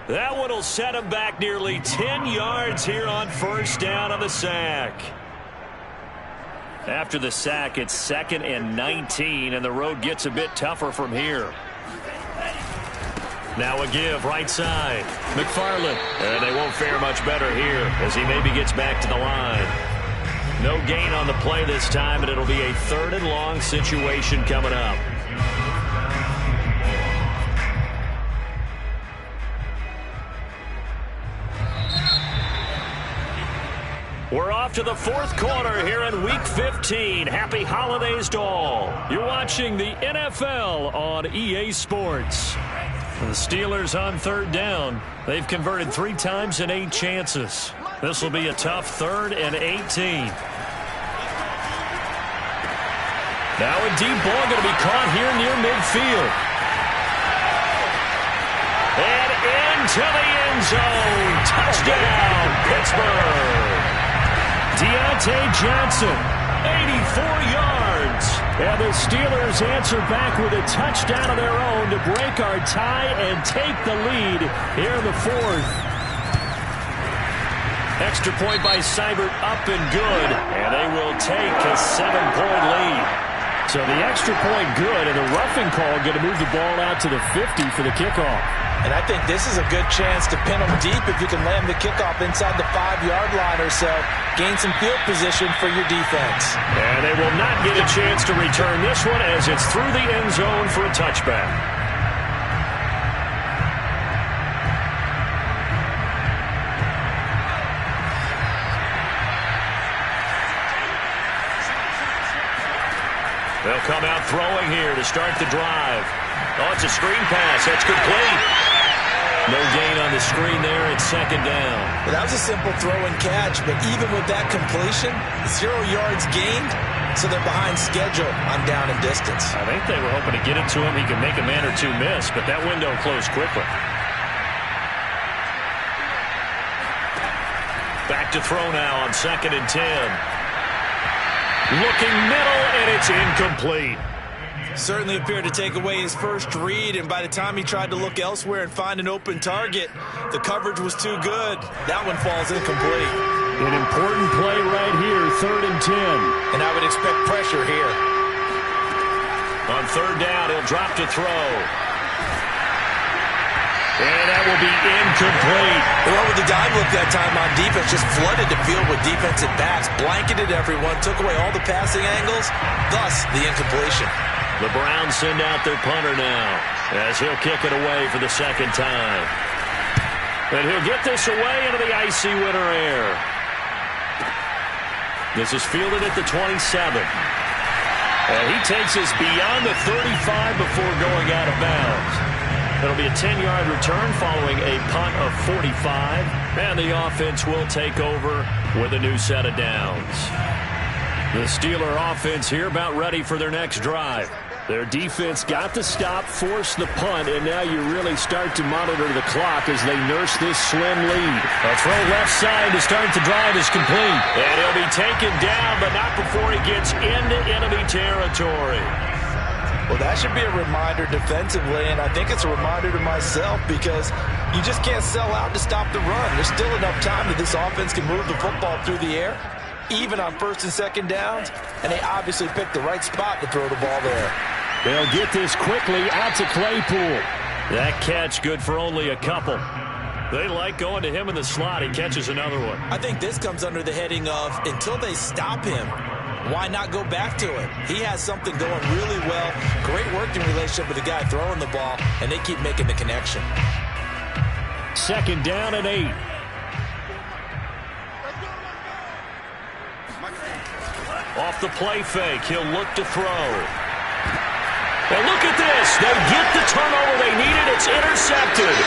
Speaker 1: That one will set him back nearly 10 yards here on first down on the sack. After the sack, it's 2nd and 19, and the road gets a bit tougher from here. Now a give right side. McFarland. And they won't fare much better here as he maybe gets back to the line. No gain on the play this time, and it'll be a 3rd and long situation coming up. We're off to the 4th quarter here in Week 15. Happy holidays to all. You're watching the NFL on EA Sports. The Steelers on 3rd down. They've converted 3 times in 8 chances. This will be a tough 3rd and 18. Now a deep ball going to be caught here near midfield. And into the end zone. Touchdown, Pittsburgh. Deontay Johnson, 84 yards. And the Steelers answer back with a touchdown of their own to break our tie and take the lead here in the 4th. Extra point by Seibert up and good. And they will take a 7-point lead. So the extra point good, and the roughing call going to move the ball out to the 50 for the kickoff.
Speaker 3: And I think this is a good chance to pin them deep if you can land the kickoff inside the 5-yard line or so. Gain some field position for your defense.
Speaker 1: And they will not get a chance to return this one as it's through the end zone for a touchback. They'll come out throwing here to start the drive. Oh, it's a screen pass. That's complete. No gain on the screen there. It's 2nd down.
Speaker 3: Well, that was a simple throw and catch, but even with that completion, 0 yards gained, so they're behind schedule on down and distance.
Speaker 1: I think they were hoping to get it to him. He could make a man or two miss, but that window closed quickly. Back to throw now on 2nd and 10. Looking middle, and it's incomplete.
Speaker 3: Certainly appeared to take away his first read, and by the time he tried to look elsewhere and find an open target, the coverage was too good. That one falls incomplete.
Speaker 2: An important play right here, 3rd and 10.
Speaker 3: And I would expect pressure here.
Speaker 1: On 3rd down, he'll drop to throw. And that will be incomplete.
Speaker 3: Well, with the dive look that time on defense, just flooded the field with defensive backs, blanketed everyone, took away all the passing angles, thus the incompletion.
Speaker 1: The Browns send out their punter now as he'll kick it away for the 2nd time. And he'll get this away into the icy winter air. This is fielded at the 27. And he takes us beyond the 35 before going out of bounds. It'll be a 10-yard return following a punt of 45. And the offense will take over with a new set of downs. The Steeler offense here about ready for their next drive. Their defense got the stop, forced the punt, and now you really start to monitor the clock as they nurse this slim lead. A throw left side to start the drive is complete. And he'll be taken down, but not before he gets into enemy territory.
Speaker 3: Well, that should be a reminder defensively, and I think it's a reminder to myself because you just can't sell out to stop the run. There's still enough time that this offense can move the football through the air, even on 1st and 2nd downs, and they obviously picked the right spot to throw the ball there.
Speaker 2: They'll get this quickly out to Claypool.
Speaker 1: That catch good for only a couple. They like going to him in the slot. He catches another one.
Speaker 3: I think this comes under the heading of until they stop him, why not go back to it? He has something going really well. Great working relationship with the guy throwing the ball, and they keep making the connection.
Speaker 2: 2nd down and 8.
Speaker 1: Off the play fake, he'll look to throw. And look at this. They get the turnover they needed. It's intercepted.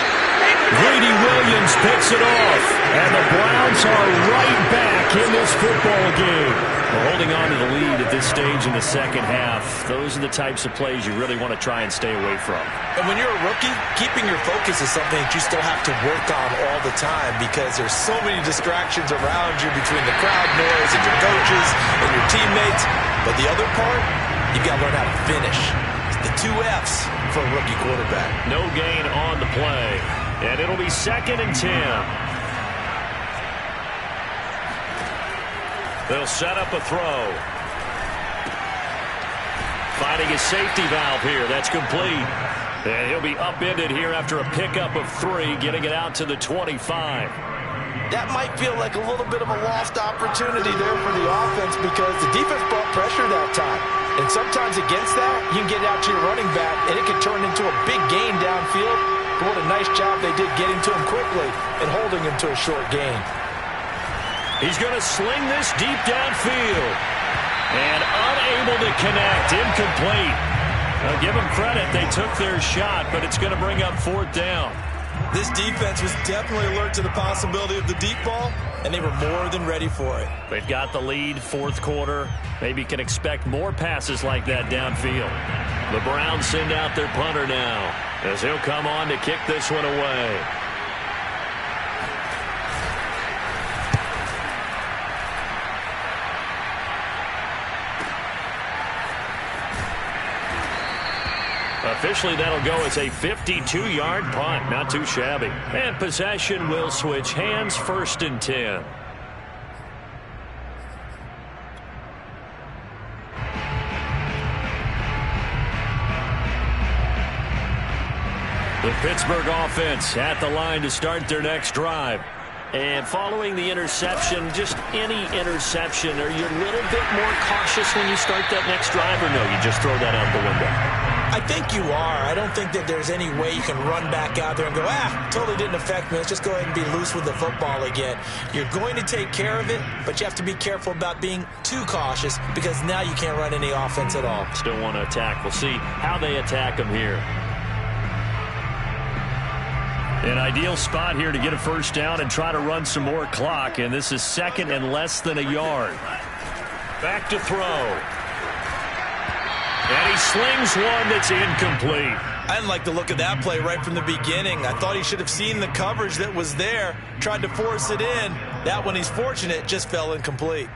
Speaker 2: Greedy Williams picks it off. And the Browns are right back in this football game.
Speaker 1: We're holding on to the lead at this stage in the 2nd half. Those are the types of plays you really want to try and stay away from.
Speaker 3: And when you're a rookie, keeping your focus is something that you still have to work on all the time because there's so many distractions around you between the crowd noise and your coaches and your teammates. But the other part, you've got to learn how to finish. The 2 F's for a rookie quarterback.
Speaker 1: No gain on the play. And it'll be 2nd and 10. They'll set up a throw. Finding his safety valve here. That's complete. And he'll be upended here after a pickup of 3, getting it out to the 25.
Speaker 3: That might feel like a little bit of a lost opportunity there for the offense because the defense brought pressure that time. And sometimes against that, you can get out to your running back, and it can turn into a big gain downfield. But what a nice job they did getting to him quickly and holding him to a short gain.
Speaker 1: He's going to sling this deep downfield. And unable to connect. Incomplete. Now give them credit. They took their shot, but it's going to bring up 4th down.
Speaker 3: This defense was definitely alert to the possibility of the deep ball, and they were more than ready for it.
Speaker 1: They've got the lead, 4th quarter. Maybe can expect more passes like that downfield. The Browns send out their punter now as he'll come on to kick this one away. Officially, that'll go as a 52-yard punt. Not too shabby. And possession will switch hands, 1st and 10. The Pittsburgh offense at the line to start their next drive. And following the interception, just any interception, are you a little bit more cautious when you start that next drive, or no, you just throw that out the window?
Speaker 3: I think you are. I don't think that there's any way you can run back out there and go, totally didn't affect me. Let's just go ahead and be loose with the football again. You're going to take care of it, but you have to be careful about being too cautious because now you can't run any offense at all.
Speaker 1: Still want to attack. We'll see how they attack them here. An ideal spot here to get a 1st down and try to run some more clock, and this is 2nd and less than a yard. Back to throw. And he slings one that's incomplete.
Speaker 3: I didn't like the look of that play right from the beginning. I thought he should have seen the coverage that was there, tried to force it in. That one, he's fortunate, just fell incomplete.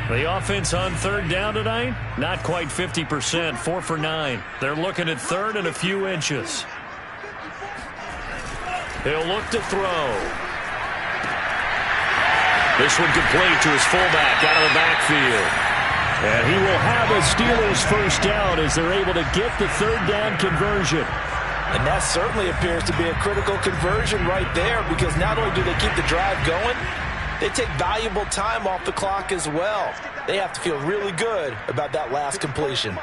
Speaker 1: The offense on 3rd down tonight, not quite 50%, 4 for 9. They're looking at 3rd and a few inches. He'll look to throw. This one complete to his fullback out of the backfield.
Speaker 2: And he will have a Steelers 1st down as they're able to get the 3rd down conversion.
Speaker 3: And that certainly appears to be a critical conversion right there because not only do they keep the drive going, they take valuable time off the clock as well. They have to feel really good about that last completion.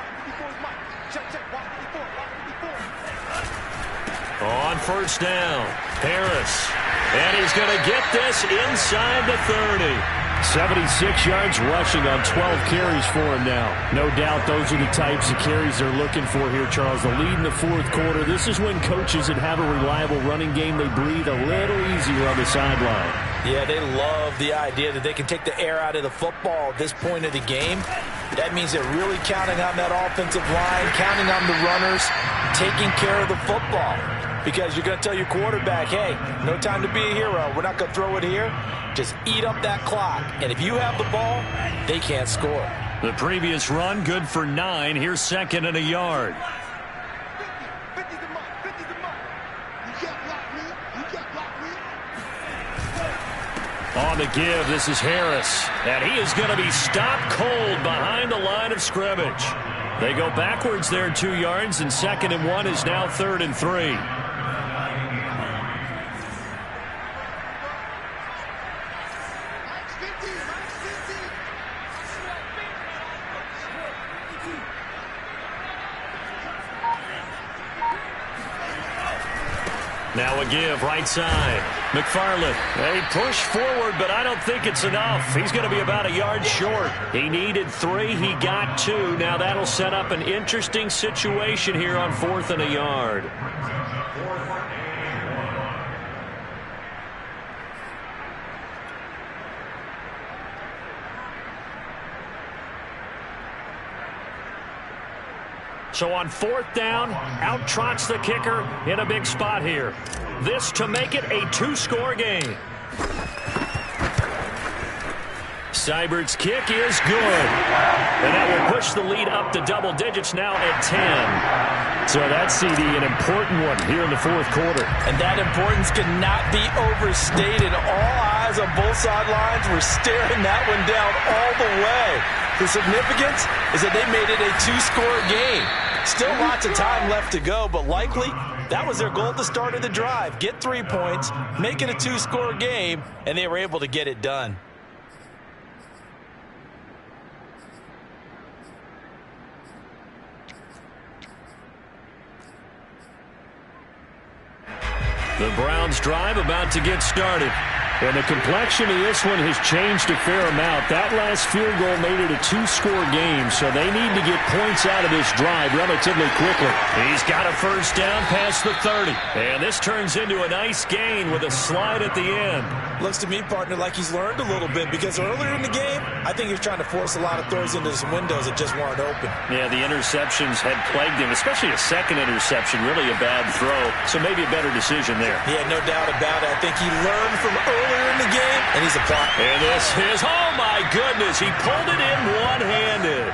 Speaker 1: On 1st down, Harris. And he's going to get this inside the 30.
Speaker 2: 76 yards rushing on 12 carries for him now. No doubt those are the types of carries they're looking for here, Charles. The lead in the 4th quarter. This is when coaches that have a reliable running game, they breathe a little easier on the sideline.
Speaker 3: Yeah, they love the idea that they can take the air out of the football at this point of the game. That means they're really counting on that offensive line, counting on the runners, taking care of the football. Because you're going to tell your quarterback, hey, no time to be a hero. We're not going to throw it here. Just eat up that clock. And if you have the ball, they can't score.
Speaker 1: The previous run, good for 9. Here's 2nd and a yard. On the give, this is Harris. And he is going to be stopped cold behind the line of scrimmage. They go backwards there 2 yards, and 2nd and 1 is now 3rd and 3. Now a give, right side. McFarland, they push forward, but I don't think it's enough. He's going to be about a yard short. He needed 3. He got 2. Now that'll set up an interesting situation here on 4th and a yard. So on 4th down, out trots the kicker in a big spot here. This to make it a 2-score game. Seibert's kick is good. And that will push the lead up to double digits now at
Speaker 2: So that CD, an important one here in the fourth quarter.
Speaker 3: And that importance cannot be overstated. All eyes on both sidelines were staring that one down all the way. The significance is that they made it a two-score game. Still lots of time left to go, but likely that was their goal at the start of the drive. Get 3 points, make it a two-score game, and they were able to get it done.
Speaker 1: The Browns drive about to get started.
Speaker 2: And the complexion of this one has changed a fair amount. That last field goal made it a two-score game, so they need to get points out of this drive relatively quickly.
Speaker 1: He's got a first down past the 30. And this turns into a nice gain with a slide at the end.
Speaker 3: Looks to me, partner, like he's learned a little bit because earlier in the game, I think he was trying to force a lot of throws into some windows that just weren't open.
Speaker 1: Yeah, the interceptions had plagued him, especially a second interception, really a bad throw. So maybe a better decision there.
Speaker 3: Yeah, no doubt about it. I think he learned from earlier in the game, and he's applying.
Speaker 1: And this is, oh my goodness, he pulled it in one-handed.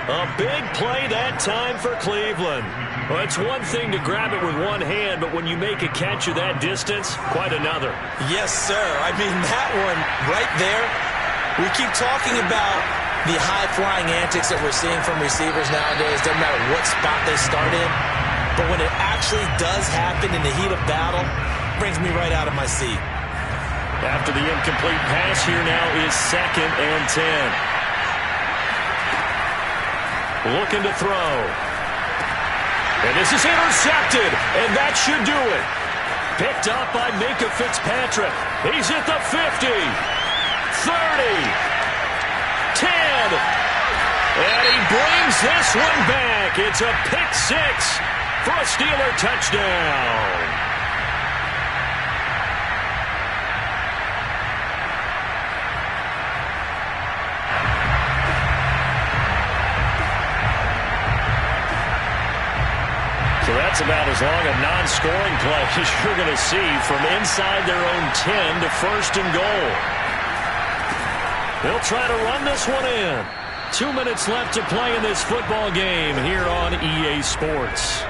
Speaker 1: A big play that time for Cleveland. Well, it's one thing to grab it with one hand, but when you make a catch of that distance, quite another.
Speaker 3: Yes, sir. I mean, that one right there, we keep talking about the high-flying antics that we're seeing from receivers nowadays. Doesn't matter what spot they start in. But when it actually does happen in the heat of battle, it brings me right out of my seat.
Speaker 1: After the incomplete pass, here now is 2nd and 10. Looking to throw. And this is intercepted, and that should do it. Picked up by Minka Fitzpatrick. He's at the 50, 30, 10. And he brings this one back. It's a pick six for a Steeler touchdown. So that's about as long a non-scoring play as you're going to see from inside their own 10 to 1st and goal. They'll try to run this one in. 2 minutes left to play in this football game here on EA Sports.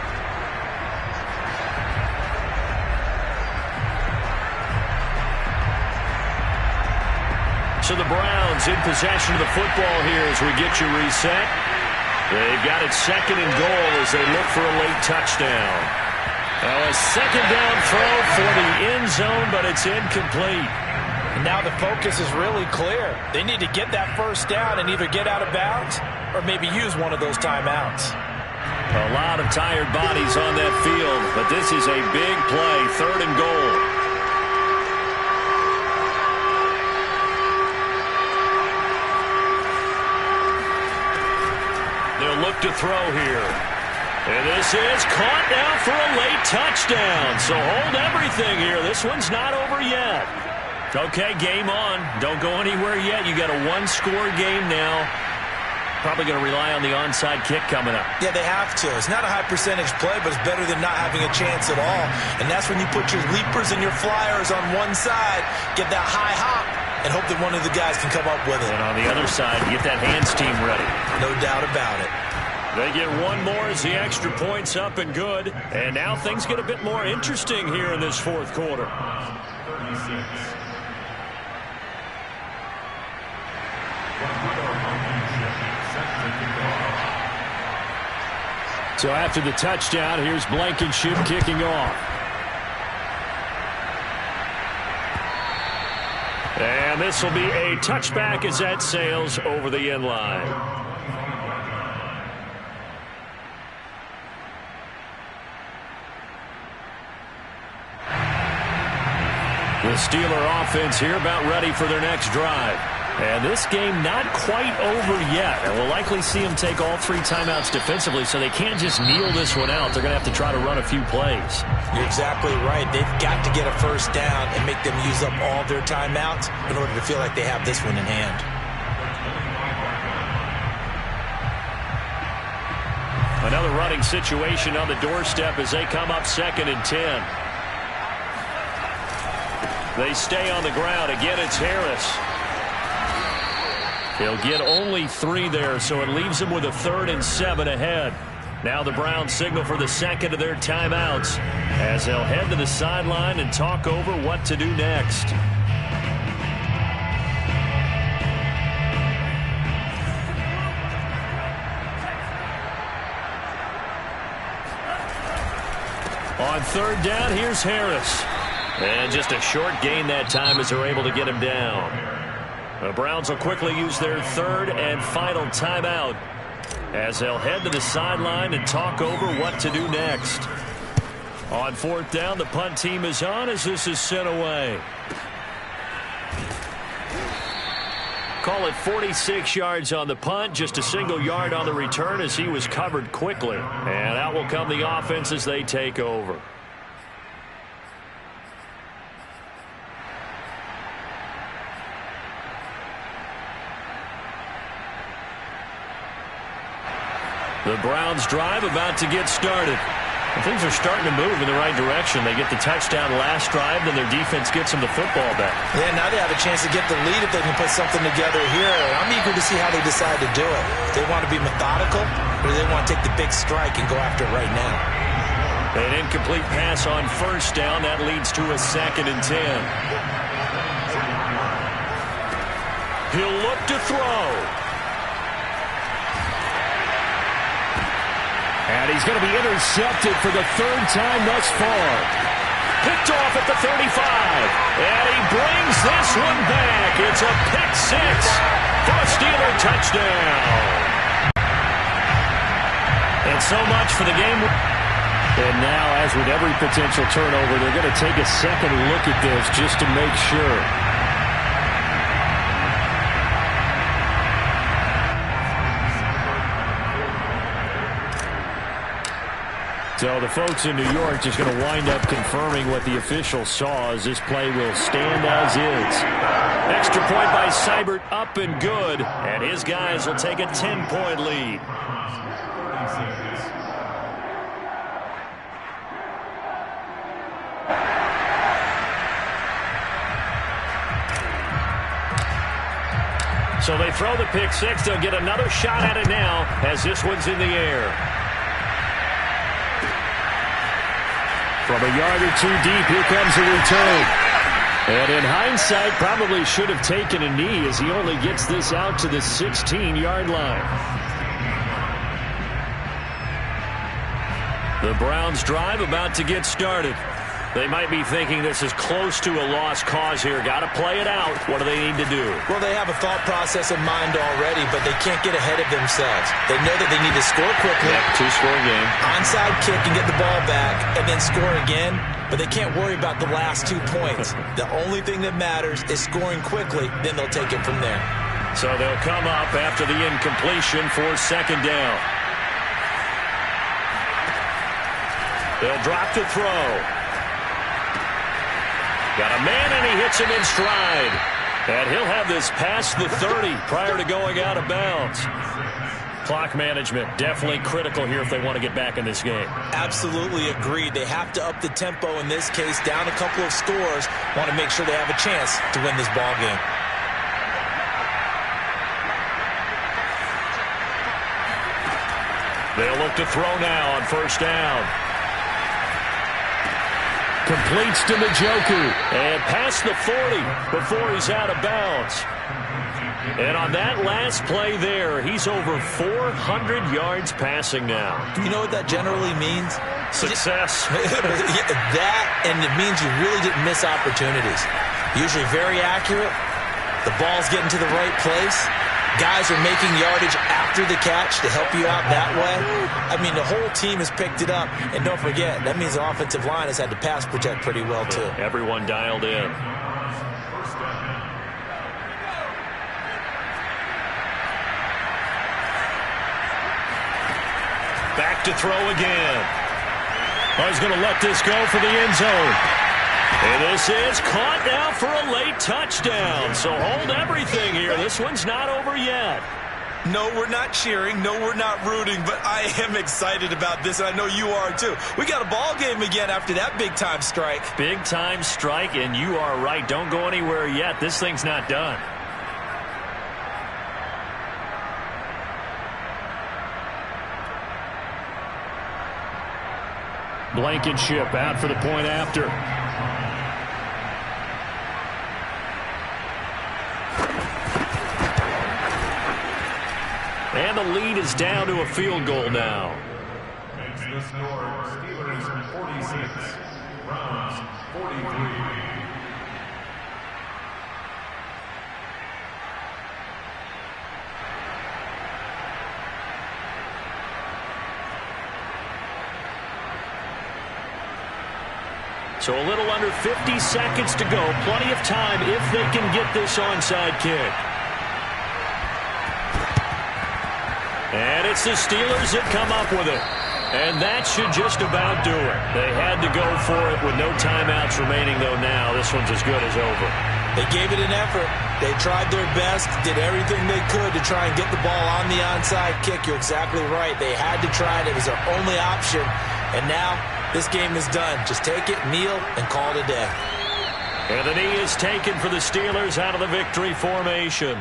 Speaker 1: So the Browns in possession of the football here as we get you reset. They've got it 2nd and goal as they look for a late touchdown. Now a 2nd down throw for the end zone, but it's incomplete.
Speaker 3: And now the focus is really clear. They need to get that first down and either get out of bounds or maybe use one of those timeouts.
Speaker 1: A lot of tired bodies on that field, but this is a big play, 3rd and goal. They'll look to throw here. And this is caught now for a late touchdown. So hold everything here. This one's not over yet. Okay, game on. Don't go anywhere yet. You got a one-score game now. Probably going to rely on the onside kick coming up.
Speaker 3: Yeah, they have to. It's not a high-percentage play, but it's better than not having a chance at all. And that's when you put your leapers and your flyers on one side, get that high hop, and hope that one of the guys can come up with it.
Speaker 1: And on the other side, get that hands team ready.
Speaker 3: No doubt about it.
Speaker 1: They get one more as the extra point's up and good. And now things get a bit more interesting here in this fourth quarter.
Speaker 4: 36.
Speaker 2: So after the touchdown, here's Blankenship kicking off.
Speaker 1: And this will be a touchback as that sails over the end line. The Steeler offense here about ready for their next drive. And this game not quite over yet. And we'll likely see them take all 3 timeouts defensively, so they can't just kneel this one out. They're going to have to try to run a few plays.
Speaker 3: You're exactly right. They've got to get a first down and make them use up all their timeouts in order to feel like they have this one in hand.
Speaker 1: Another running situation on the doorstep as they come up 2nd and 10. They stay on the ground. Again, it's Harris. They'll get only 3 there, so it leaves them with a 3rd and 7 ahead. Now the Browns signal for the second of their timeouts as they'll head to the sideline and talk over what to do next. On third down, here's Harris. And just a short gain that time as they're able to get him down. The Browns will quickly use their third and final timeout as they'll head to the sideline and talk over what to do next. On fourth down, the punt team is on as this is sent away. Call it 46 yards on the punt, just a single yard on the return as he was covered quickly. And out will come the offense as they take over. The Browns drive about to get started. And things are starting to move in the right direction. They get the touchdown last drive, then their defense gets them the football back.
Speaker 3: Yeah, now they have a chance to get the lead if they can put something together here. I'm eager to see how they decide to do it. Do they want to be methodical, or do they want to take the big strike and go after it right now?
Speaker 1: An incomplete pass on first down. That leads to a 2nd and 10. He'll look to throw.
Speaker 2: And he's going to be intercepted for the third time thus far.
Speaker 1: Picked off at the 35. And he brings this one back. It's a pick six for a Steeler touchdown. And so much for the game.
Speaker 2: And now, as with every potential turnover, they're going to take a second look at this just to make sure. So the folks in New York just going to wind up confirming what the officials saw as this play will stand as is.
Speaker 1: Extra point by Seibert, up and good. And his guys will take a 10-point lead. So they throw the pick six. They'll get another shot at it now as this one's in the air.
Speaker 2: From a yard or two deep, here comes a return. And in hindsight, probably should have taken a knee as he only gets this out to the 16-yard line.
Speaker 1: The Browns drive about to get started. They might be thinking this is close to a lost cause here. Got to play it out. What do they need to do?
Speaker 3: Well, they have a thought process in mind already, but they can't get ahead of themselves. They know that they need to score quickly.
Speaker 1: Yep, two-score game.
Speaker 3: Onside kick and get the ball back and then score again, but they can't worry about the last 2 points. The only thing that matters is scoring quickly, then they'll take it from there.
Speaker 1: So they'll come up after the incompletion for 2nd down. They'll drop to throw. Got a man, and he hits him in stride. And he'll have this past the 30 prior to going out of bounds. Clock management definitely critical here if they want to get back in this game.
Speaker 3: Absolutely agreed. They have to up the tempo in this case, down a couple of scores. Want to make sure they have a chance to win this ball game.
Speaker 1: They'll look to throw now on first down.
Speaker 2: Completes to Njoku.
Speaker 1: And past the 40 before he's out of bounds. And on that last play there, he's over 400 yards passing now.
Speaker 3: You know what that generally means?
Speaker 1: Success.
Speaker 3: That, and it means you really didn't miss opportunities. Usually very accurate. The ball's getting to the right place. Guys are making yardage after the catch to help you out that way. I mean, the whole team has picked it up. And don't forget, that means the offensive line has had to pass protect pretty well, too.
Speaker 1: Everyone dialed in. Back to throw again. Oh, he's going to let this go for the end zone. And this is caught now for a late touchdown. So hold everything here. This one's not over yet.
Speaker 3: No, we're not cheering. No, we're not rooting. But I am excited about this, and I know you are too. We got a ball game again after that big-time strike.
Speaker 1: Big-time strike, and you are right. Don't go anywhere yet. This thing's not done.
Speaker 2: Blankenship out for the point after.
Speaker 1: And the lead is down to a field goal now.
Speaker 4: And to the score, Steelers 46, Browns 43.
Speaker 1: So a little under 50 seconds to go. Plenty of time if they can get this onside kick. And it's the Steelers that come up with it. And that should just about do it. They had to go for it with no timeouts remaining, though now this one's as good as over.
Speaker 3: They gave it an effort. They tried their best, did everything they could to try and get the ball on the onside kick. You're exactly right. They had to try it. It was their only option. And now this game is done. Just take it, kneel, and call it a day.
Speaker 1: And the knee is taken for the Steelers out of the victory formation.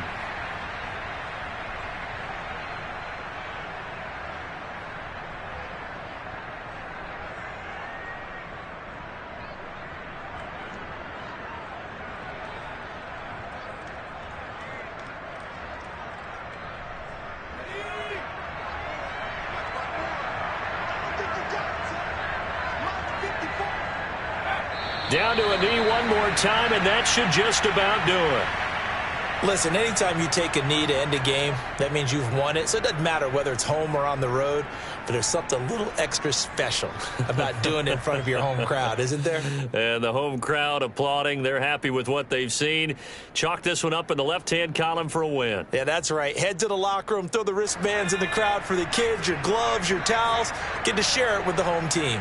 Speaker 1: Down to a knee one more time, and that should just about do it.
Speaker 3: Listen, anytime you take a knee to end a game, that means you've won it. So it doesn't matter whether it's home or on the road, but there's something a little extra special about doing it in front of your home crowd, isn't there?
Speaker 1: And the home crowd applauding. They're happy with what they've seen. Chalk this one up in the left-hand column for a win.
Speaker 3: Yeah, that's right. Head to the locker room, throw the wristbands in the crowd for the kids, your gloves, your towels. Get to share it with the home team.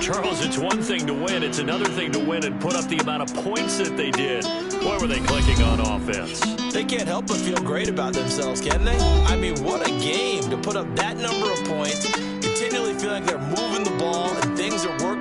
Speaker 1: Charles, it's one thing to win. It's another thing to win and put up the amount of points that they did. Boy, were they clicking on offense.
Speaker 3: They can't help but feel great about themselves, can they? I mean, what a game to put up that number of points, continually feeling like they're moving the ball and things are working.